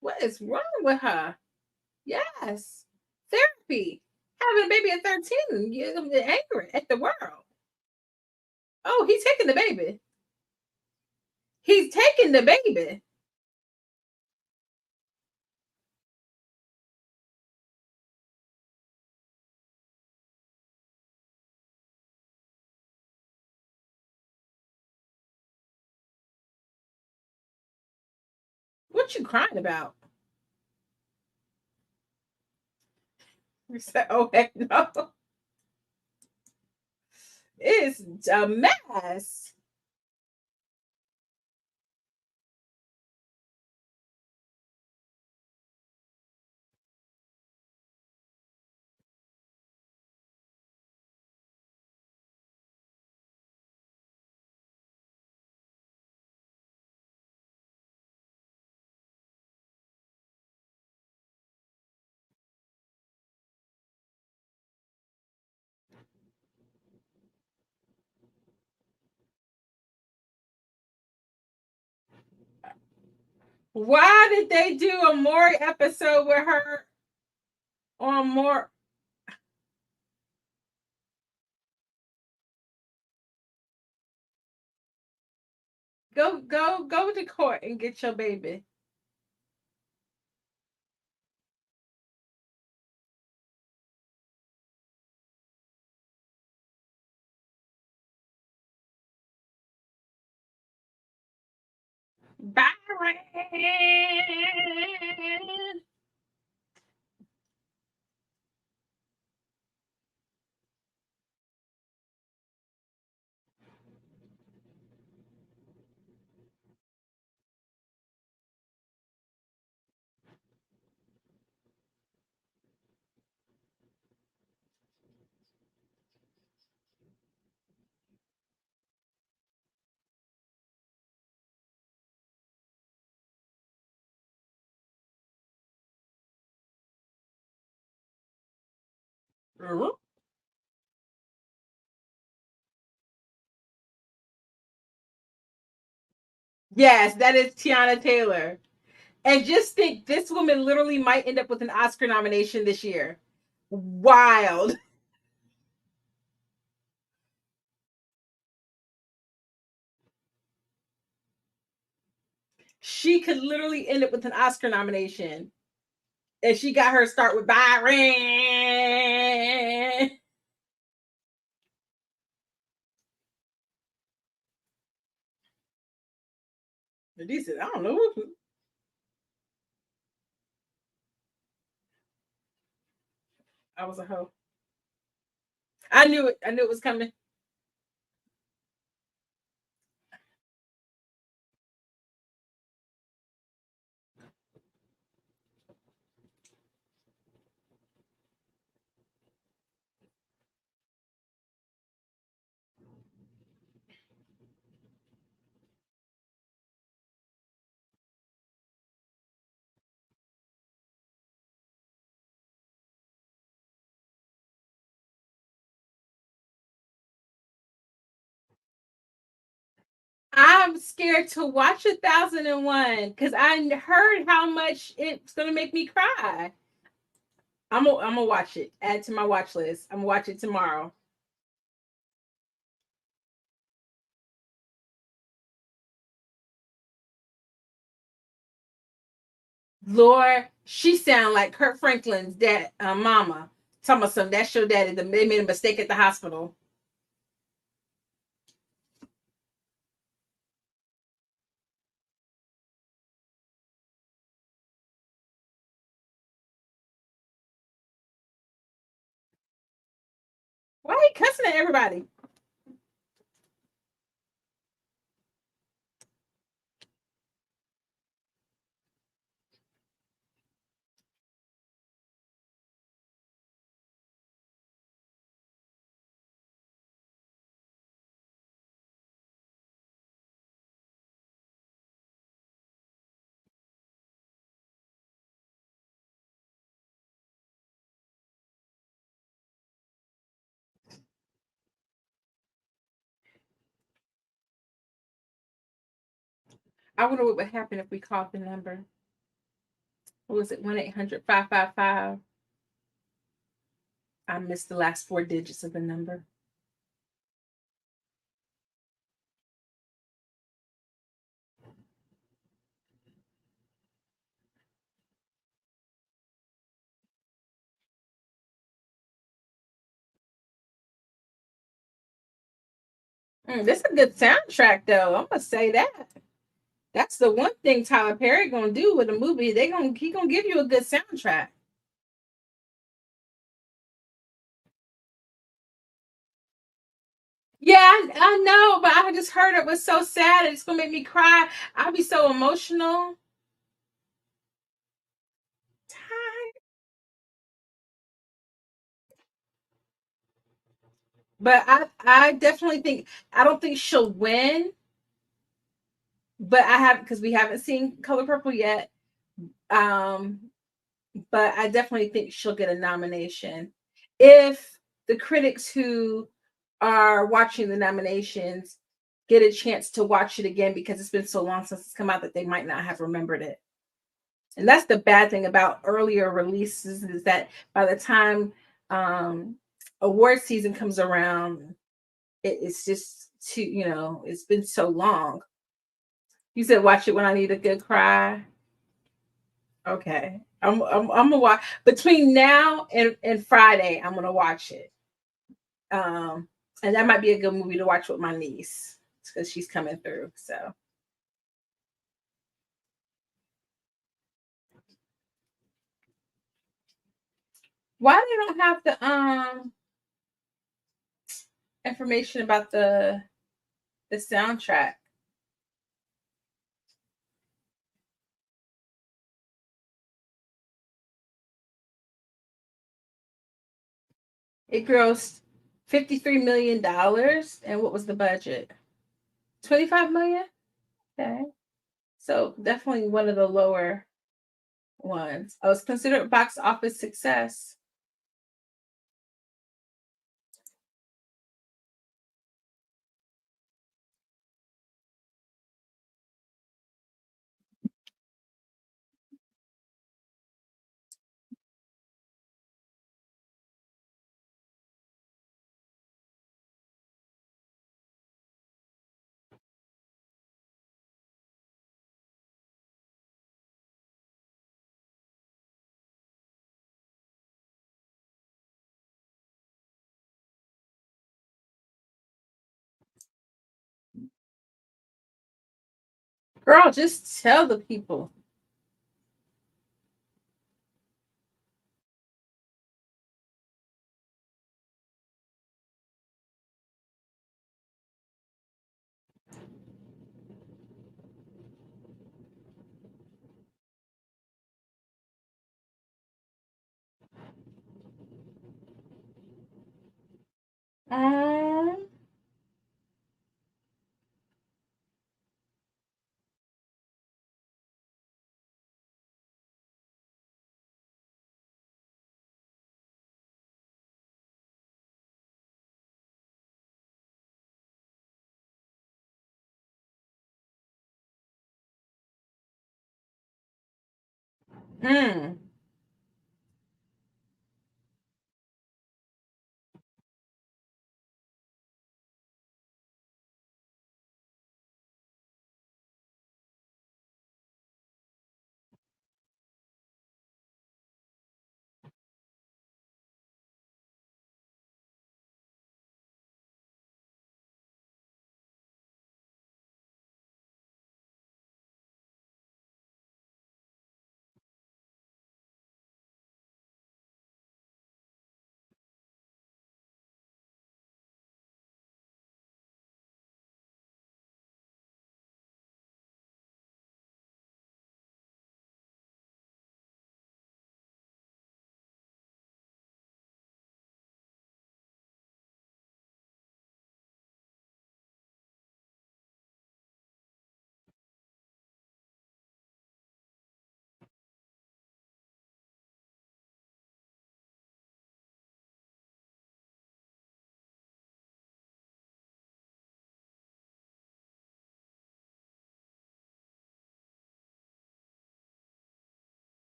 [SPEAKER 1] What is wrong with her? Yes. Therapy. Having a baby at 13, you're angry at the world. Oh, he's taking the baby. He's taking the baby. What you crying about? You said, oh heck no. It's a mess. Why did they do a Maury episode with her on more? Go to court and get your baby. Byron. Yes, that is Tiana Taylor. And just think, this woman literally might end up with an Oscar nomination this year. Wild. She could literally end up with an Oscar nomination. And she got her start with Byron. Decent. I don't know. I was a hoe. I knew it. I knew it was coming. I'm scared to watch 1001 because I heard how much it's gonna make me cry. I'm gonna watch it. Add it to my watch list. I'm gonna watch it tomorrow. Lord, she sound like Kurt Franklin's dad, mama. Talking about some, that's your daddy. They made a mistake at the hospital. cussing at everybody. I wonder what would happen if we called the number. What was it? 1-800-555. I missed the last four digits of the number. This is a good soundtrack, though. I'm gonna say that. That's the one thing Tyler Perry gonna do with a movie. He gonna give you a good soundtrack. Yeah, I know, but I just heard it was so sad. It's gonna make me cry. I'll be so emotional. But I definitely think I don't think she'll win. But I have because we haven't seen Color Purple yet. Um, but I definitely think she'll get a nomination if the critics who are watching the nominations get a chance to watch it again because it's been so long since it's come out that they might not have remembered it. And that's the bad thing about earlier releases is that by the time award season comes around, it's just too, it's been so long. You said watch it when I need a good cry. Okay. I'm gonna watch between now and Friday, I'm gonna watch it. And that might be a good movie to watch with my niece because she's coming through. So why they don't have the information about the soundtrack? It grossed $53 million. And what was the budget? 25 million? Okay. So definitely one of the lower ones. I was considered box office success. Girl, just tell the people. Um, mm.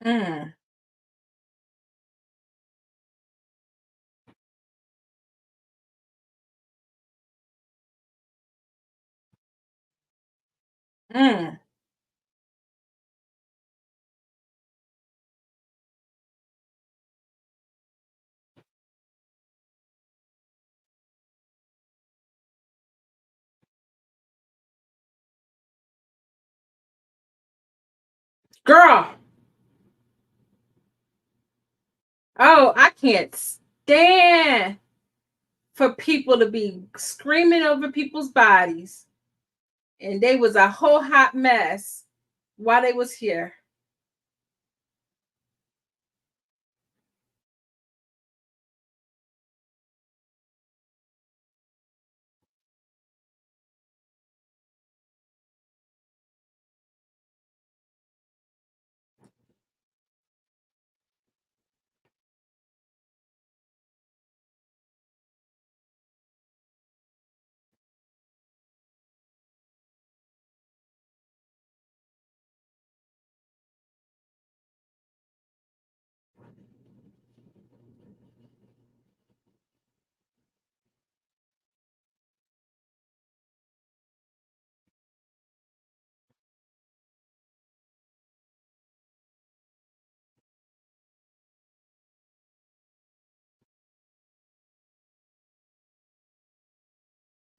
[SPEAKER 1] Mm, mm. Girl, oh, I can't stand for people to be screaming over people's bodies, and they was a whole hot mess while they was here.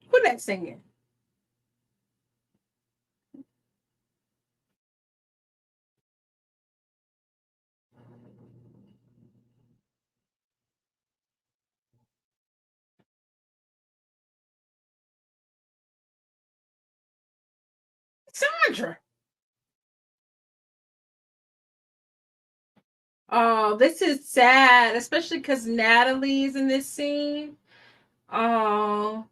[SPEAKER 1] Who that singing? Sandra. Oh, this is sad, especially because Natalie's in this scene. Oh,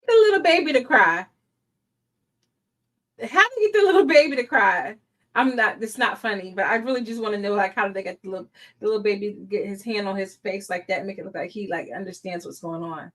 [SPEAKER 1] the little baby to cry. How did you get the little baby to cry? I'm not. It's not funny, but I really just want to know, like, how did they get the little baby to get his hand on his face like that, and make it look like he like understands what's going on.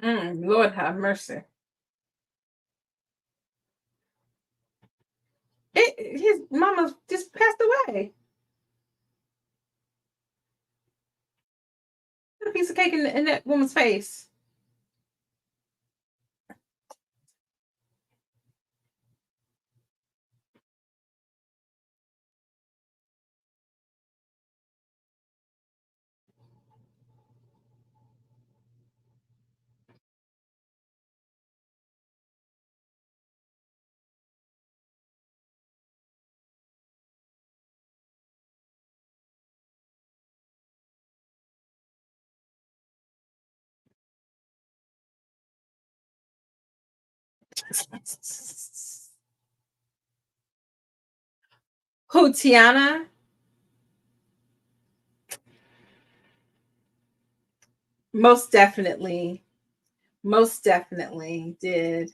[SPEAKER 1] Mhm. Lord have mercy. His mama just passed away. Put a piece of cake in that woman's face. Who, Tiana? Most definitely. Most definitely did.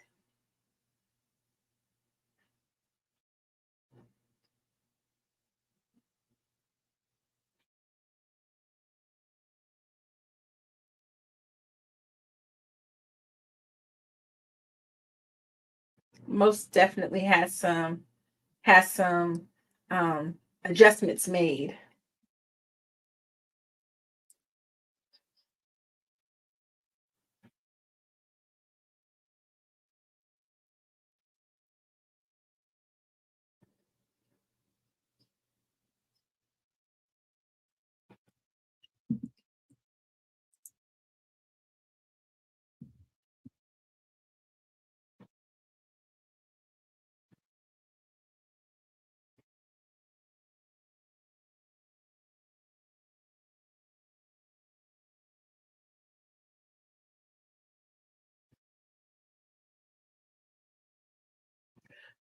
[SPEAKER 1] Most definitely has some adjustments made.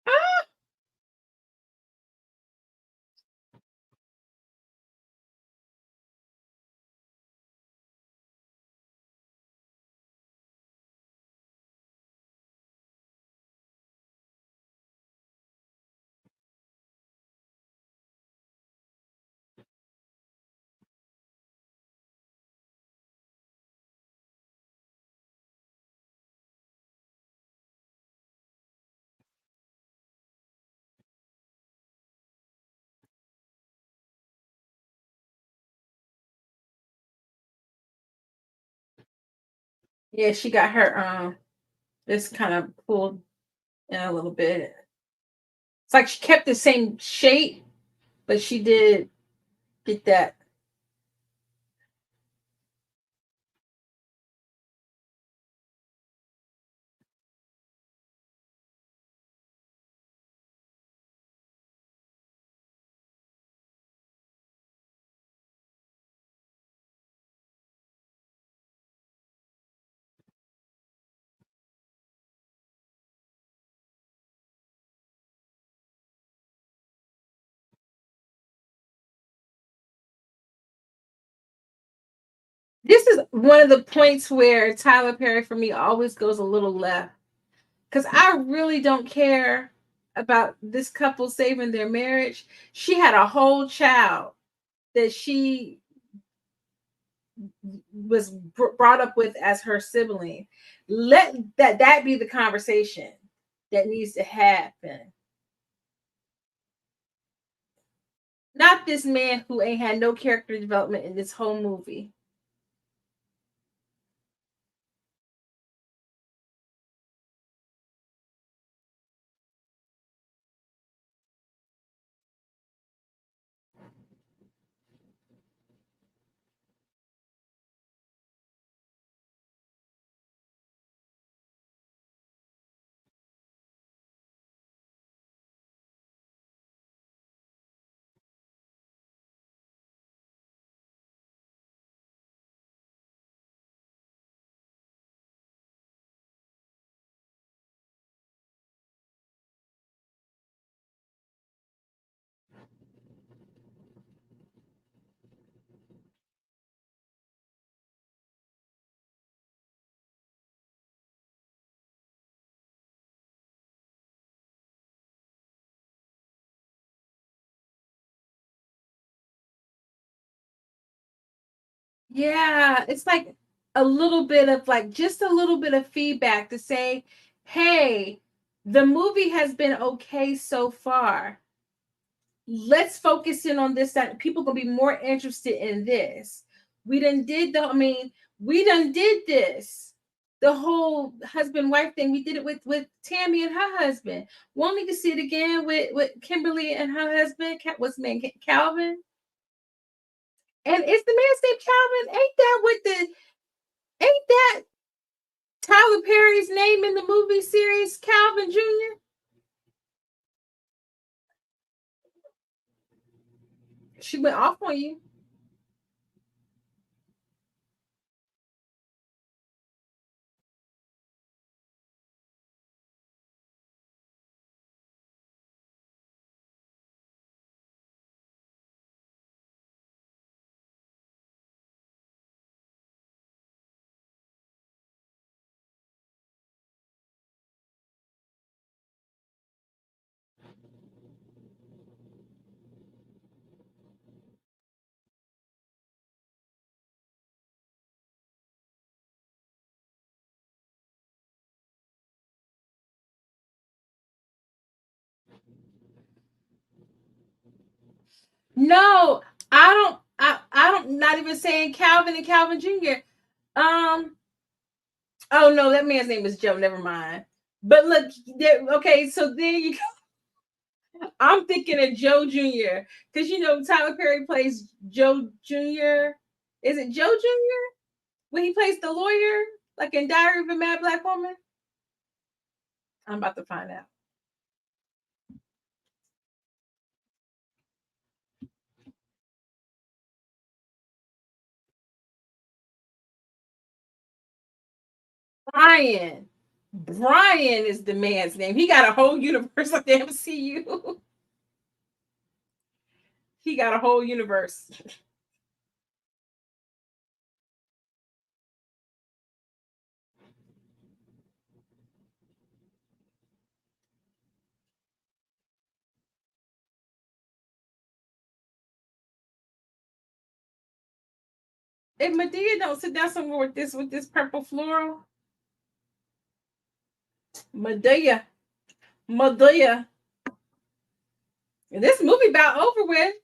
[SPEAKER 1] Ah, yeah, she got her this kind of pulled in a little bit. It's like she kept the same shape, but she did get that. This is one of the points where Tyler Perry for me always goes a little left because I really don't care about this couple saving their marriage. She had a whole child that she was brought up with as her sibling. Let that be the conversation that needs to happen. Not this man who ain't had no character development in this whole movie. Yeah, it's like a little bit of like just a little bit of feedback to say, hey, the movie has been okay so far. Let's focus in on this, that people gonna be more interested in this. We done did the I mean, we done did this. The whole husband wife thing, we did it with Tammy and her husband. Want me to see it again with Kimberly and her husband? What's his name? Calvin. And it's the man's name Calvin. Ain't that Tyler Perry's name in the movie series, Calvin Jr.? She went off on you. No, I don't. Not even saying Calvin and Calvin Jr. Um. Oh no, that man's name is Joe. Never mind. But look, okay. So there you go. I'm thinking of Joe Jr. because Tyler Perry plays Joe Jr. Is it Joe Jr. when he plays the lawyer, like in Diary of a Mad Black Woman? I'm about to find out. Brian. Brian is the man's name. He got a whole universe like the MCU. He got a whole universe. If Madea don't sit down somewhere with this purple floral, Madea, Madea. And this movie about over with.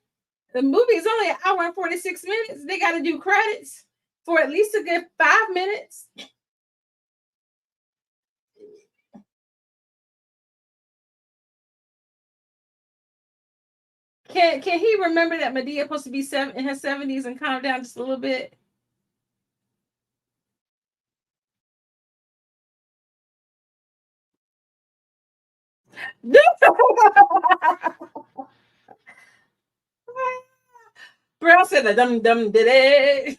[SPEAKER 1] The movie is only an hour and 46 minutes. They got to do credits for at least a good 5 minutes. Can he remember that Madea supposed to be in her 70s and calm down just a little bit? Brown said the dum dum did it.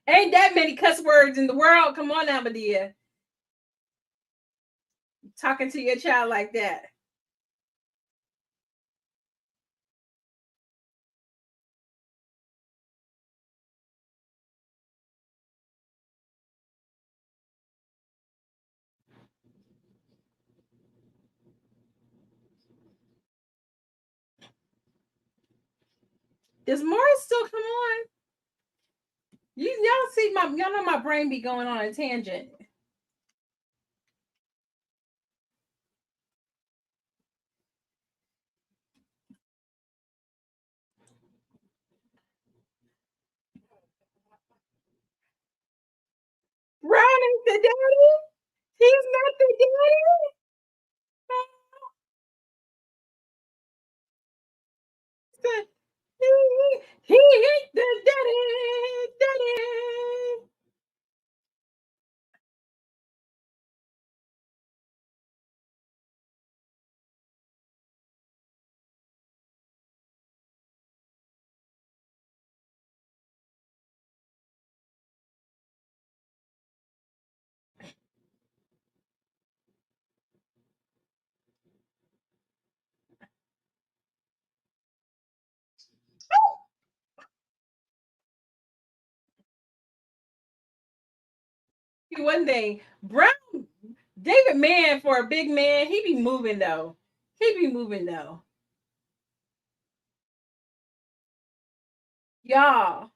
[SPEAKER 1] Ain't that many cuss words in the world? Come on now, Madea. Talking to your child like that. Does Morris still come on? Y'all know my brain be going on a tangent. Ron is the daddy. He's not the daddy. He ain't the daddy. Daddy. One thing, Brown David Mann for a big man, he be moving though. He be moving though. Y'all,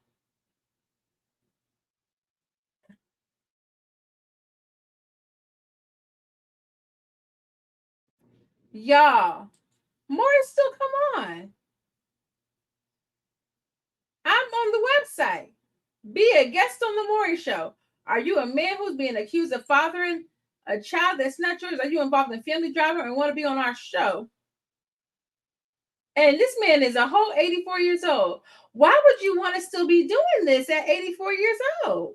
[SPEAKER 1] y'all. Morris still come on. I'm on the website. Be a guest on the Maury Show. Are you a man who's being accused of fathering a child that's not yours? Are you involved in family drama and want to be on our show? And this man is a whole 84 years old. Why would you want to still be doing this at 84 years old?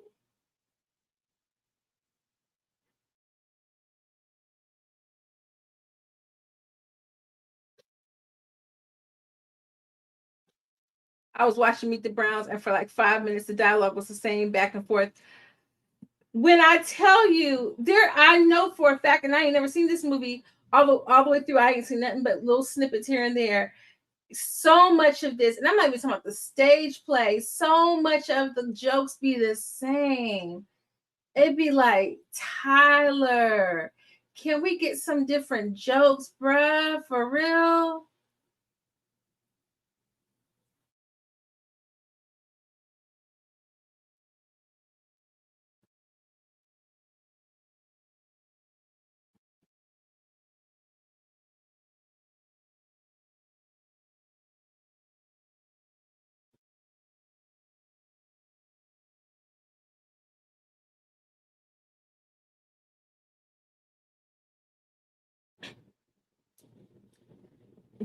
[SPEAKER 1] I was watching Meet the Browns, and for like 5 minutes, the dialogue was the same back and forth. When I tell you, I know for a fact, and I ain't never seen this movie all the way through. I ain't seen nothing but little snippets here and there. So much of this, and I'm not even talking about the stage play, so much of the jokes be the same. It'd be like, Tyler, can we get some different jokes, bruh? For real?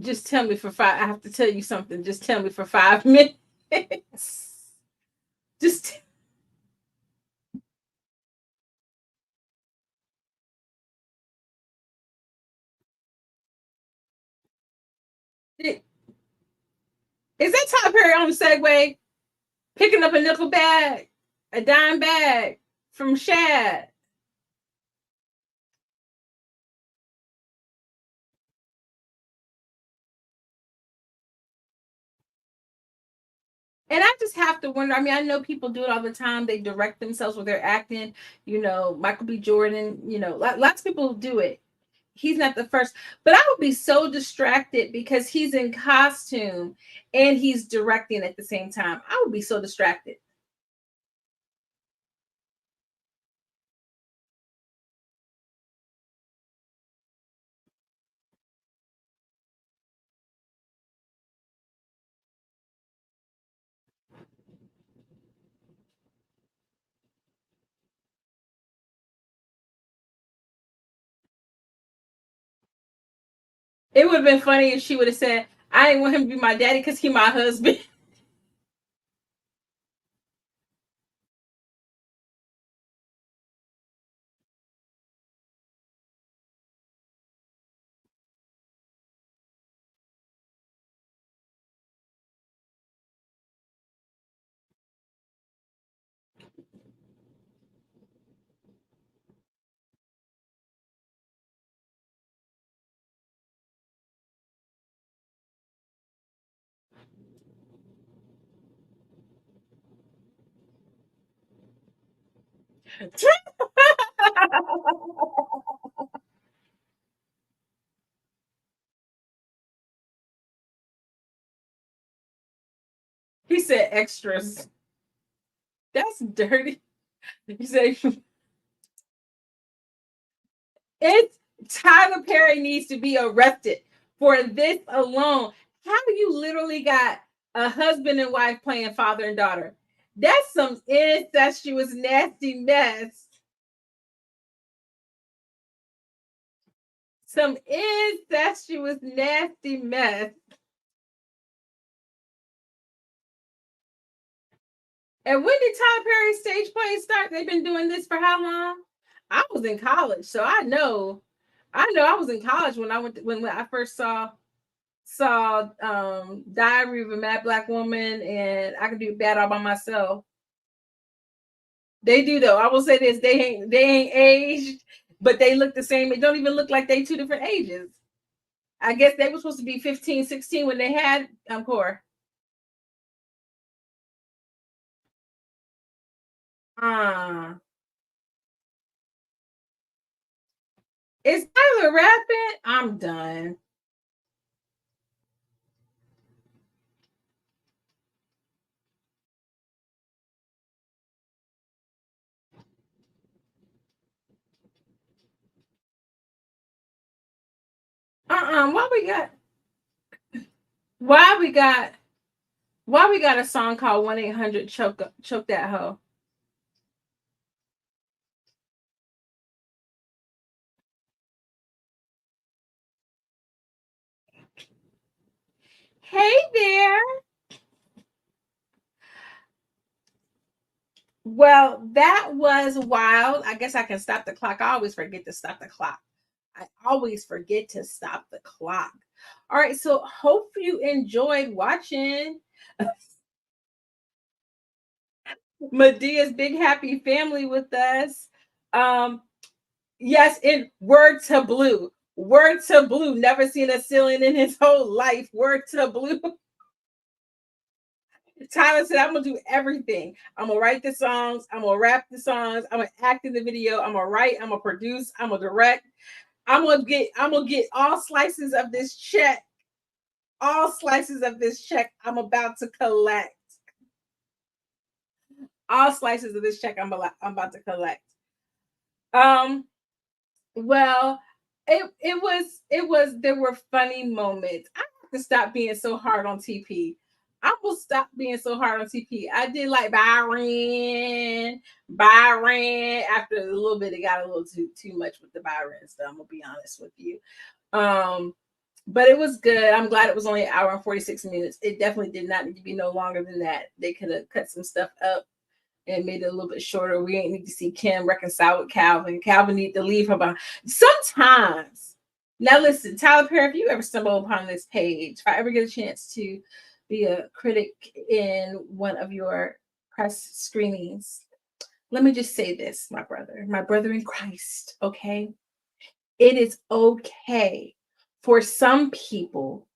[SPEAKER 1] Just tell me for five. I have to tell you something. Just tell me for 5 minutes. Just is that Tyler Perry on the Segway picking up a nickel bag, a dime bag from Shad? And I just have to wonder. I mean, I know people do it all the time. They direct themselves with their acting. Michael B. Jordan. Lots of people do it. He's not the first, but I would be so distracted because he's in costume and he's directing at the same time. I would be so distracted. It would have been funny if she would have said, "I didn't want him to be my daddy because he my husband." He said extras. That's dirty. He said it's Tyler Perry needs to be arrested for this alone. How you literally got a husband and wife playing father and daughter? That's some incestuous, nasty mess. Some incestuous, nasty mess. And when did Tyler Perry's stage plays start? They've been doing this for how long? I was in college, so I know. I know I was in college when when I first saw Diary of a Mad Black Woman and I Can Do Bad All by Myself. They do though. I will say this: they ain't aged, but they look the same. It don't even look like they two different ages. I guess they were supposed to be 15, 16 when they had Core. Uh, is Tyler rapping? I'm done. Why we got why we got why we got a song called 1-800 choke that hoe? Hey there. Well, that was wild. I guess I can stop the clock. I always forget to stop the clock. I always forget to stop the clock. All right, so hope you enjoyed watching Medea's Big Happy Family with us. Yes, in Word to Blue. Word to Blue. Never seen a ceiling in his whole life. Word to Blue. Tyler said, I'm gonna do everything. I'm gonna write the songs, I'm gonna rap the songs, I'm gonna act in the video, I'm gonna write, I'm gonna produce, I'm gonna direct. I'm gonna get all slices of this check. All slices of this check I'm about to collect. All slices of this check I'm about to collect. Um, well, it was there were funny moments. I have to stop being so hard on TP. I will stop being so hard on TP. I did like Byron. After a little bit, it got a little too much with the Byron stuff. I'm gonna be honest with you. Um, but it was good. I'm glad it was only an hour and 46 minutes. It definitely did not need to be no longer than that. They could have cut some stuff up and made it a little bit shorter. We ain't need to see Kim reconcile with Calvin. Calvin need to leave her behind. Sometimes. Now listen, Tyler Perry, if you ever stumble upon this page, if I ever get a chance to be a critic in one of your press screenings, let me just say this, my brother in Christ, okay? It is okay for some people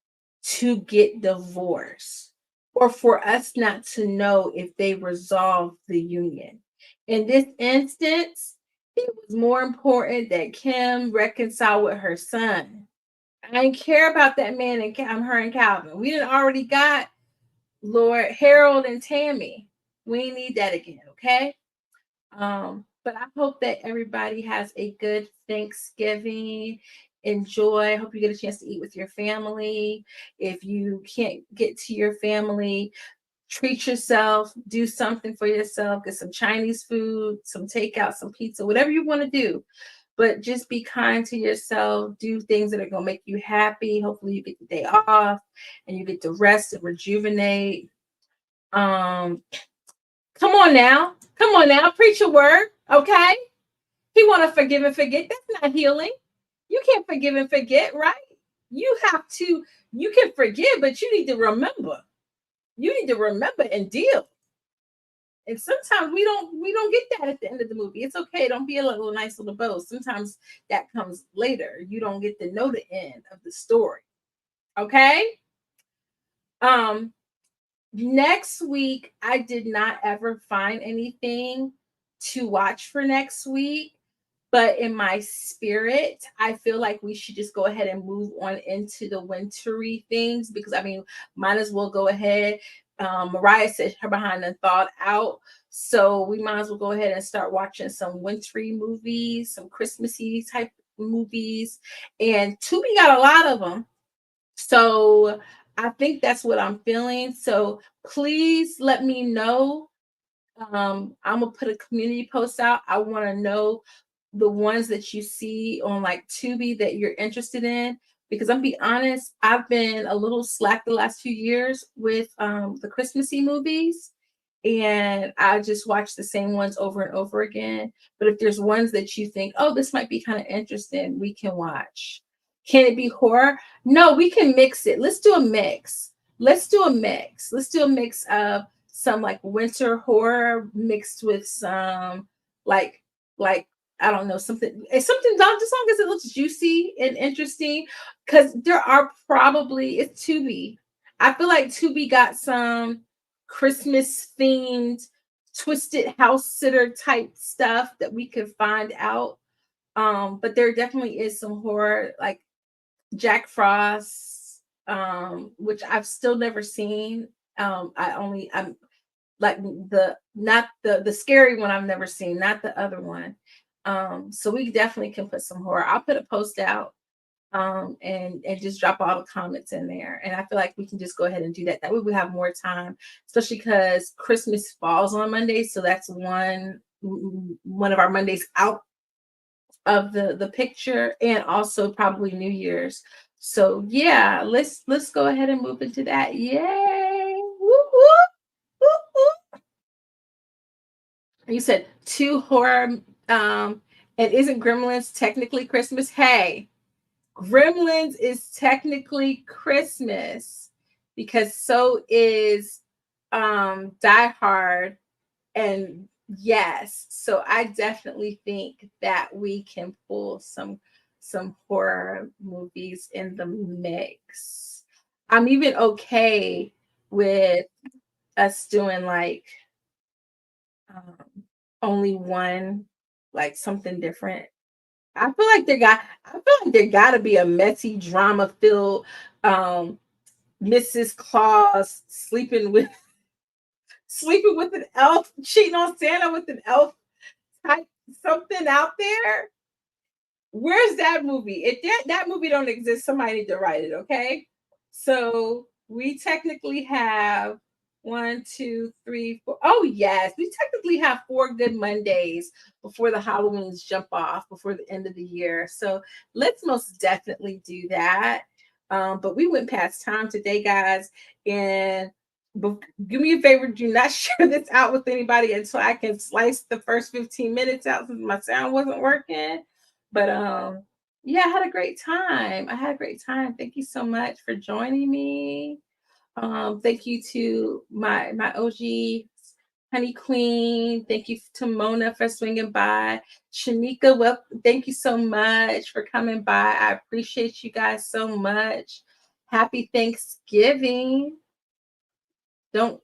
[SPEAKER 1] to get divorced or for us not to know if they resolve the union. In this instance, it was more important that Kim reconcile with her son. I didn't care about that man and her and Calvin. We didn't already got Lord Harold and Tammy. We need that again, okay? But I hope that everybody has a good Thanksgiving. Enjoy. Hope you get a chance to eat with your family. If you can't get to your family, treat yourself, do something for yourself, get some Chinese food, some takeout, some pizza, whatever you want to do. But just be kind to yourself, do things that are going to make you happy. Hopefully you get the day off and you get to rest and rejuvenate. Um, Come on now. Preach a word. Okay. He want to forgive and forget. That's not healing. You can't forgive and forget, right? You have to, you can forgive, but you need to remember. You need to remember and deal. And sometimes we don't get that at the end of the movie. It's okay. Don't be a little nice little bow. Sometimes that comes later. You don't get to know the end of the story. Okay. Um, Next week, I did not ever find anything to watch for next week. But in my spirit, I feel like we should just go ahead and move on into the wintry things because I mean, might as well go ahead. Mariah said her behind the thought out. So we might as well go ahead and start watching some wintry movies, some Christmassy type movies. And Tubi got a lot of them. So I think that's what I'm feeling. So please let me know. I'm gonna put a community post out. I want to know the ones that you see on like Tubi that you're interested in. Because I'm be honest, I've been a little slack the last few years with the Christmassy movies, and I just watch the same ones over and over again. But if there's ones that you think, oh, this might be kind of interesting, we can watch. Can it be horror? No, we can mix it. Let's do a mix. Let's do a mix of some like winter horror mixed with some like I don't know, something. It's something just as long as it looks juicy and interesting. Because there are probably it's Tubi. I feel like Tubi got some Christmas themed twisted house sitter type stuff that we could find out. But there definitely is some horror like Jack Frost, which I've still never seen. I'm like not the scary one I've never seen, not the other one. So we definitely can put some horror. I'll put a post out and just drop all the comments in there. And I feel like we can just go ahead and do that. That way we have more time, especially because Christmas falls on Monday. So that's one of our Mondays out of the picture, and also probably New Year's. So yeah, let's go ahead and move into that. Yay! Woo, woo, woo, woo. You said two horror, and isn't Gremlins technically Christmas? Hey, Gremlins is technically Christmas because so is Die Hard. And yes, so I definitely think that we can pull some horror movies in the mix. I'm even okay with us doing like um, only one, like something different. I feel like there got to be a messy drama filled Mrs. Claus sleeping with an elf, cheating on Santa with an elf type something out there. Where's that movie? If that movie don't exist, somebody need to write it, okay? So we technically have one, two, three, four. Oh yes, we technically have 4 good Mondays before the Halloweens jump off before the end of the year. So let's most definitely do that. But we went past time today, guys. And do me a favor, do not share this out with anybody until I can slice the first 15 minutes out since my sound wasn't working. But yeah, I had a great time. I had a great time. Thank you so much for joining me. Thank you to my OG Honey Queen. Thank you to Mona for swinging by. Shanika, well, thank you so much for coming by. I appreciate you guys so much. Happy Thanksgiving. Don't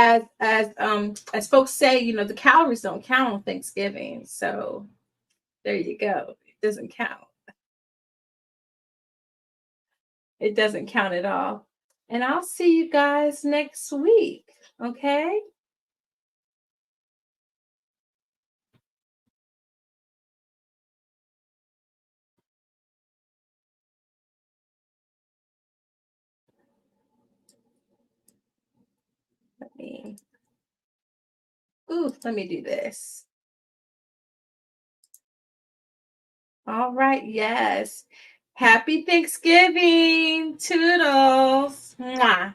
[SPEAKER 1] as folks say, the calories don't count on Thanksgiving. So there you go. It doesn't count. It doesn't count at all. And I'll see you guys next week. Okay. Let me, let me do this. All right. Yes. Happy Thanksgiving. Toodles. Mwah.